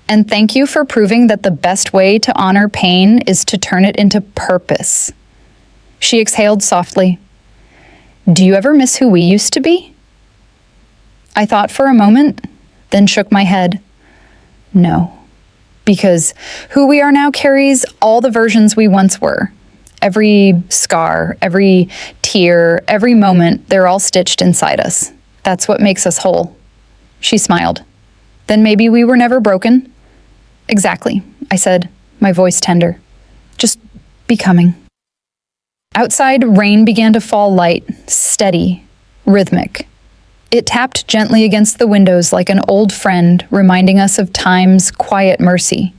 And thank you for proving that the best way to honor pain is to turn it into purpose. She exhaled softly. Do you ever miss who we used to be? I thought for a moment, then shook my head. No, because who we are now carries all the versions we once were. Every scar, every tear, every moment, they're all stitched inside us. That's what makes us whole. She smiled. Then maybe we were never broken. Exactly, I said, my voice tender. Just becoming. Outside, rain began to fall light, steady, rhythmic. It tapped gently against the windows like an old friend reminding us of time's quiet mercy.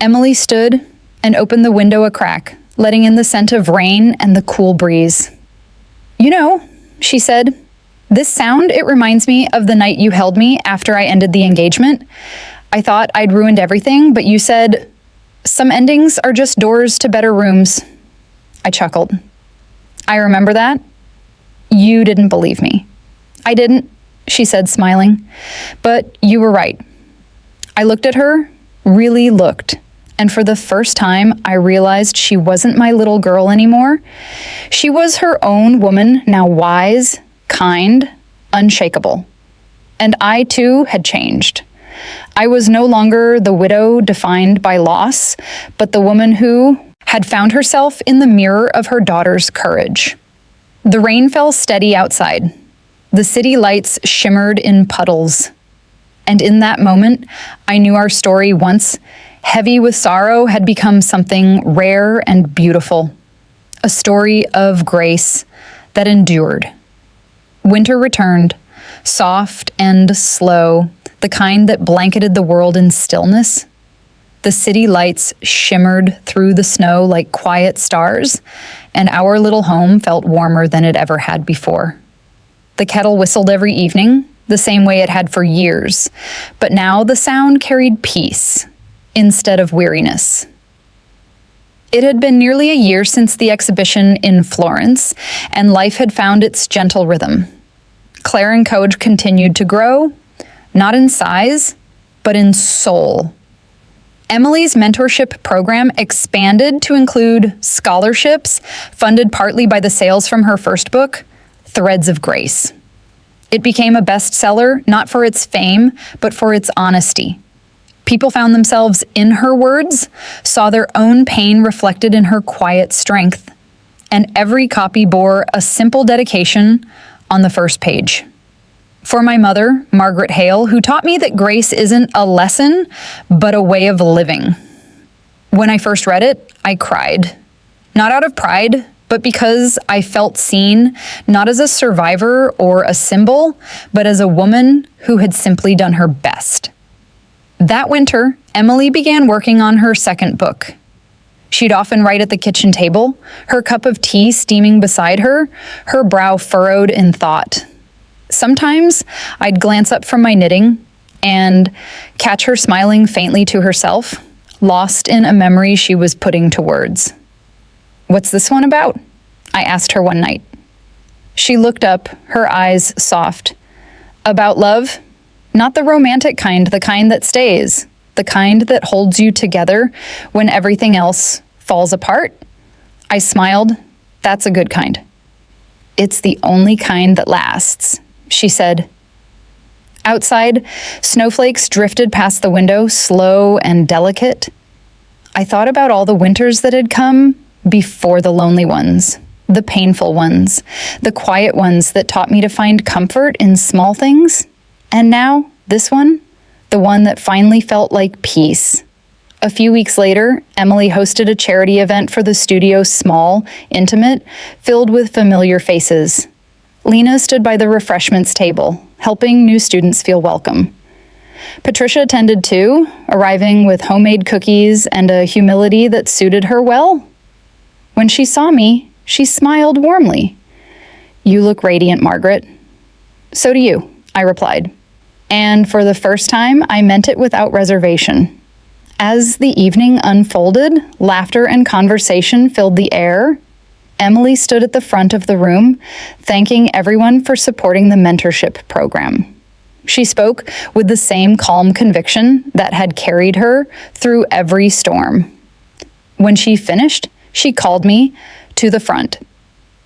Emily stood and opened the window a crack, letting in the scent of rain and the cool breeze. You know, she said, this sound, it reminds me of the night you held me after I ended the engagement. I thought I'd ruined everything, but you said, some endings are just doors to better rooms. I chuckled. I remember that. You didn't believe me. I didn't, she said, smiling. But you were right. I looked at her, really looked, and for the first time, I realized she wasn't my little girl anymore. She was her own woman, now wise, kind, unshakable. And I, too, had changed. I was no longer the widow defined by loss, but the woman who had found herself in the mirror of her daughter's courage. The rain fell steady outside. The city lights shimmered in puddles. And in that moment, I knew our story, once heavy with sorrow, had become something rare and beautiful. A story of grace that endured. Winter returned, soft and slow, the kind that blanketed the world in stillness. The city lights shimmered through the snow like quiet stars, and our little home felt warmer than it ever had before. The kettle whistled every evening, the same way it had for years, but now the sound carried peace instead of weariness. It had been nearly a year since the exhibition in Florence, and life had found its gentle rhythm. Claire and Code continued to grow, not in size, but in soul. Emily's mentorship program expanded to include scholarships, funded partly by the sales from her first book, Threads of Grace. It became a bestseller, not for its fame, but for its honesty. People found themselves in her words, saw their own pain reflected in her quiet strength, and every copy bore a simple dedication on the first page. For my mother, Margaret Hale, who taught me that grace isn't a lesson, but a way of living. When I first read it, I cried. Not out of pride, but because I felt seen, not as a survivor or a symbol, but as a woman who had simply done her best. That winter, Emily began working on her second book. She'd often write at the kitchen table, her cup of tea steaming beside her, her brow furrowed in thought. Sometimes I'd glance up from my knitting and catch her smiling faintly to herself, lost in a memory she was putting to words. What's this one about? I asked her one night. She looked up, her eyes soft. About love? Not the romantic kind, the kind that stays, the kind that holds you together when everything else falls apart? I smiled. That's a good kind. It's the only kind that lasts, she said. Outside, snowflakes drifted past the window, slow and delicate. I thought about all the winters that had come before, the lonely ones, the painful ones, the quiet ones that taught me to find comfort in small things. And now, this one, the one that finally felt like peace. A few weeks later, Emily hosted a charity event for the studio, small, intimate, filled with familiar faces. Lena stood by the refreshments table, helping new students feel welcome. Patricia attended too, arriving with homemade cookies and a humility that suited her well. When she saw me, she smiled warmly. "You look radiant, Margaret." "So do you," I replied. And for the first time, I meant it without reservation. As the evening unfolded, laughter and conversation filled the air. Emily stood at the front of the room, thanking everyone for supporting the mentorship program. She spoke with the same calm conviction that had carried her through every storm. When she finished, she called me to the front.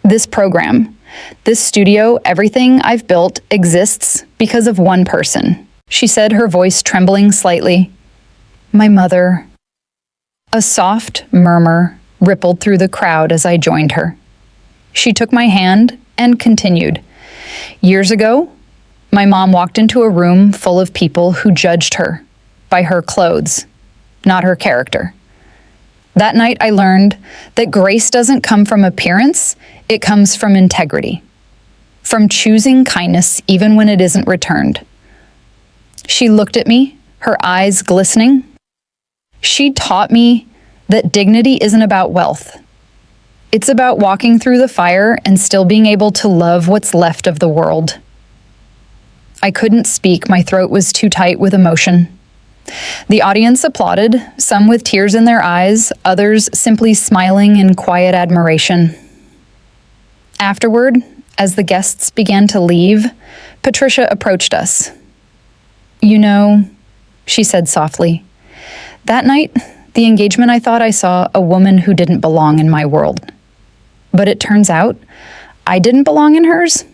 "This program, this studio, everything I've built exists because of one person," she said, her voice trembling slightly. "My mother." A soft murmur rippled through the crowd as I joined her. She took my hand and continued. "Years ago, my mom walked into a room full of people who judged her by her clothes, not her character. That night I learned that grace doesn't come from appearance, it comes from integrity, from choosing kindness even when it isn't returned." She looked at me, her eyes glistening. She taught me that dignity isn't about wealth. It's about walking through the fire and still being able to love what's left of the world. I couldn't speak, my throat was too tight with emotion. The audience applauded, some with tears in their eyes, others simply smiling in quiet admiration. Afterward, as the guests began to leave, Patricia approached us. "You know," she said softly, "that night, the engagement, I thought I saw a woman who didn't belong in my world. But it turns out I didn't belong in hers.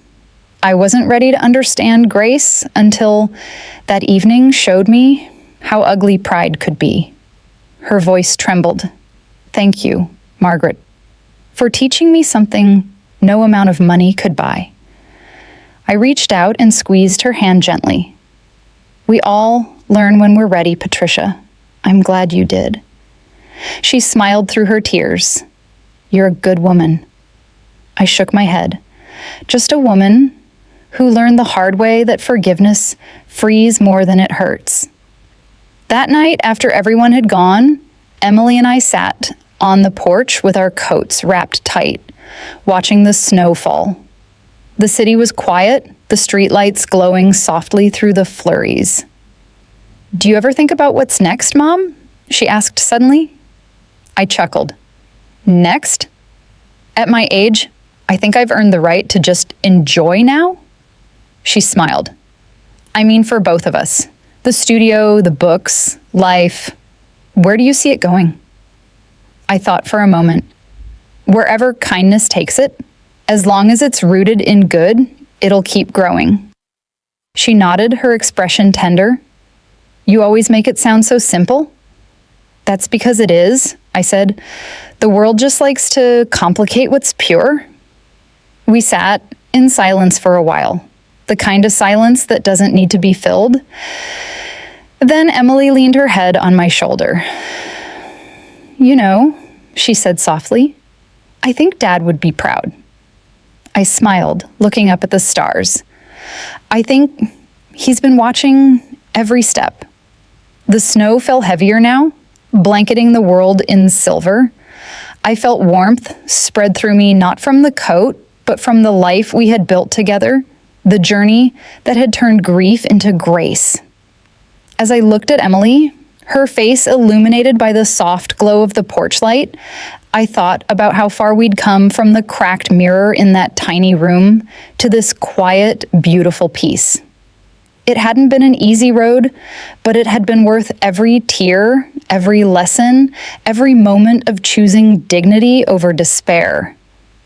I wasn't ready to understand grace until that evening showed me how ugly pride could be." Her voice trembled. "Thank you, Margaret, for teaching me something no amount of money could buy." I reached out and squeezed her hand gently. "We all learn when we're ready, Patricia. I'm glad you did." She smiled through her tears. "You're a good woman." I shook my head. "Just a woman who learned the hard way that forgiveness frees more than it hurts." That night, after everyone had gone, Emily and I sat on the porch with our coats wrapped tight, watching the snow fall. The city was quiet, the streetlights glowing softly through the flurries. "Do you ever think about what's next, Mom?" she asked suddenly. I chuckled. "Next? At my age, I think I've earned the right to just enjoy now?" She smiled. "I mean, for both of us. The studio, the books, life. Where do you see it going?" I thought for a moment. "Wherever kindness takes it, as long as it's rooted in good, it'll keep growing." She nodded, her expression tender. "You always make it sound so simple." "That's because it is," I said. "The world just likes to complicate what's pure." We sat in silence for a while, the kind of silence that doesn't need to be filled. Then Emily leaned her head on my shoulder. "You know," she said softly, "I think Dad would be proud." I smiled, looking up at the stars. "I think he's been watching every step." The snow fell heavier now, blanketing the world in silver. I felt warmth spread through me, not from the coat, but from the life we had built together, the journey that had turned grief into grace. As I looked at Emily, her face illuminated by the soft glow of the porch light, I thought about how far we'd come from the cracked mirror in that tiny room to this quiet, beautiful peace. It hadn't been an easy road, but it had been worth every tear, every lesson, every moment of choosing dignity over despair.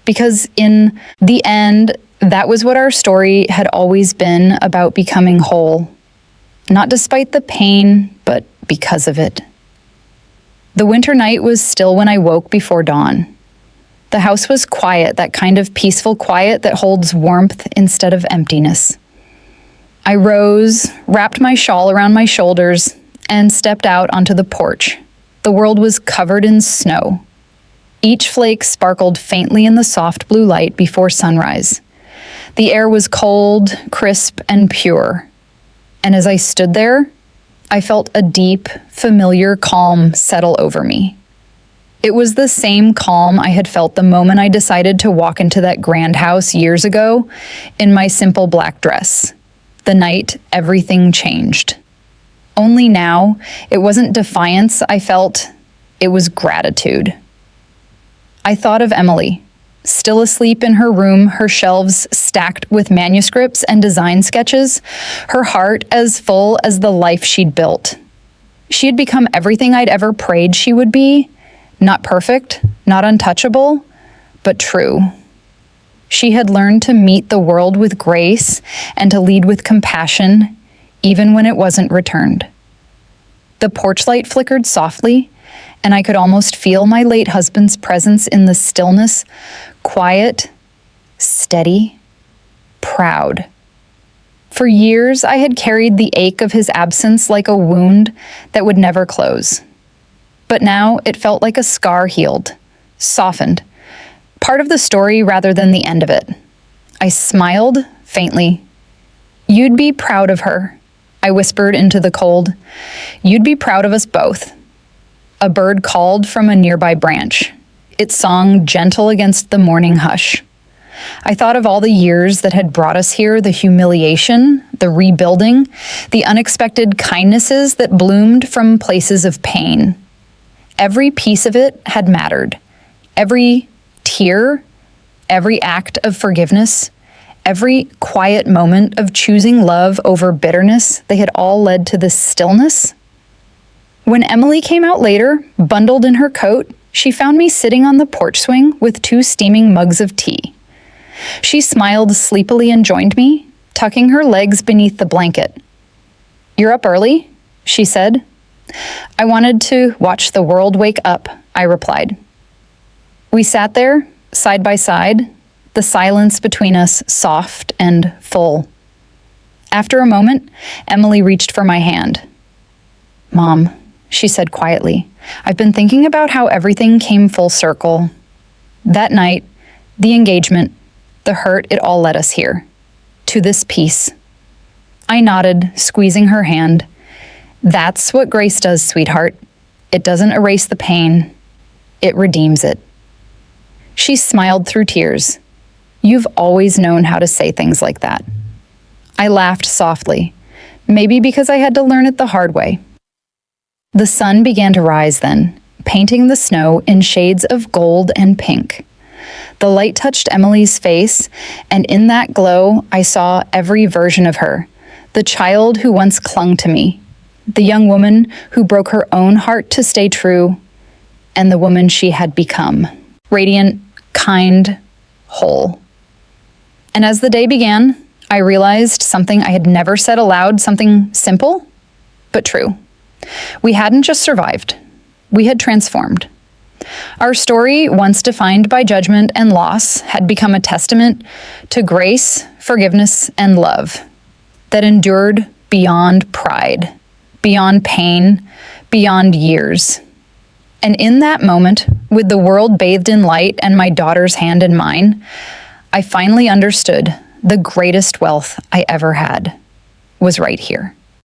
Because in the end, that was what our story had always been about, becoming whole. Not despite the pain, but because of it. The winter night was still when I woke before dawn. The house was quiet, that kind of peaceful quiet that holds warmth instead of emptiness. I rose, wrapped my shawl around my shoulders, and stepped out onto the porch. The world was covered in snow. Each flake sparkled faintly in the soft blue light before sunrise. The air was cold, crisp, and pure. And as I stood there, I felt a deep, familiar calm settle over me. It was the same calm I had felt the moment I decided to walk into that grand house years ago in my simple black dress. The night everything changed. Only now, it wasn't defiance I felt, it was gratitude. I thought of Emily, still asleep in her room, her shelves stacked with manuscripts and design sketches, her heart as full as the life she'd built. She had become everything I'd ever prayed she would be, not perfect, not untouchable, but true. She had learned to meet the world with grace and to lead with compassion, even when it wasn't returned. The porch light flickered softly, and I could almost feel my late husband's presence in the stillness, quiet, steady, proud. For years, I had carried the ache of his absence like a wound that would never close. But now it felt like a scar healed, softened, part of the story rather than the end of it. I smiled faintly. "You'd be proud of her," I whispered into the cold. "You'd be proud of us both." A bird called from a nearby branch, its song gentle against the morning hush. I thought of all the years that had brought us here, the humiliation, the rebuilding, the unexpected kindnesses that bloomed from places of pain. Every piece of it had mattered. Every tear, every act of forgiveness, every quiet moment of choosing love over bitterness, they had all led to this stillness. When Emily came out later, bundled in her coat, she found me sitting on the porch swing with 2 steaming mugs of tea. She smiled sleepily and joined me, tucking her legs beneath the blanket. "You're up early?" she said. "I wanted to watch the world wake up," I replied. We sat there, side by side, the silence between us soft and full. After a moment, Emily reached for my hand. "Mom," she said quietly, "I've been thinking about how everything came full circle. That night, the engagement, the hurt, it all led us here, to this peace." I nodded, squeezing her hand. "That's what grace does, sweetheart. It doesn't erase the pain. It redeems it." She smiled through tears. "You've always known how to say things like that." I laughed softly, maybe because I had to learn it the hard way. The sun began to rise then, painting the snow in shades of gold and pink. The light touched Emily's face, and in that glow, I saw every version of her, the child who once clung to me, the young woman who broke her own heart to stay true, and the woman she had become, radiant, kind, whole. And as the day began, I realized something I had never said aloud, something simple, but true. We hadn't just survived, we had transformed. Our story, once defined by judgment and loss, had become a testament to grace, forgiveness, and love that endured beyond pride, beyond pain, beyond years. And in that moment, with the world bathed in light and my daughter's hand in mine, I finally understood the greatest wealth I ever had was right here.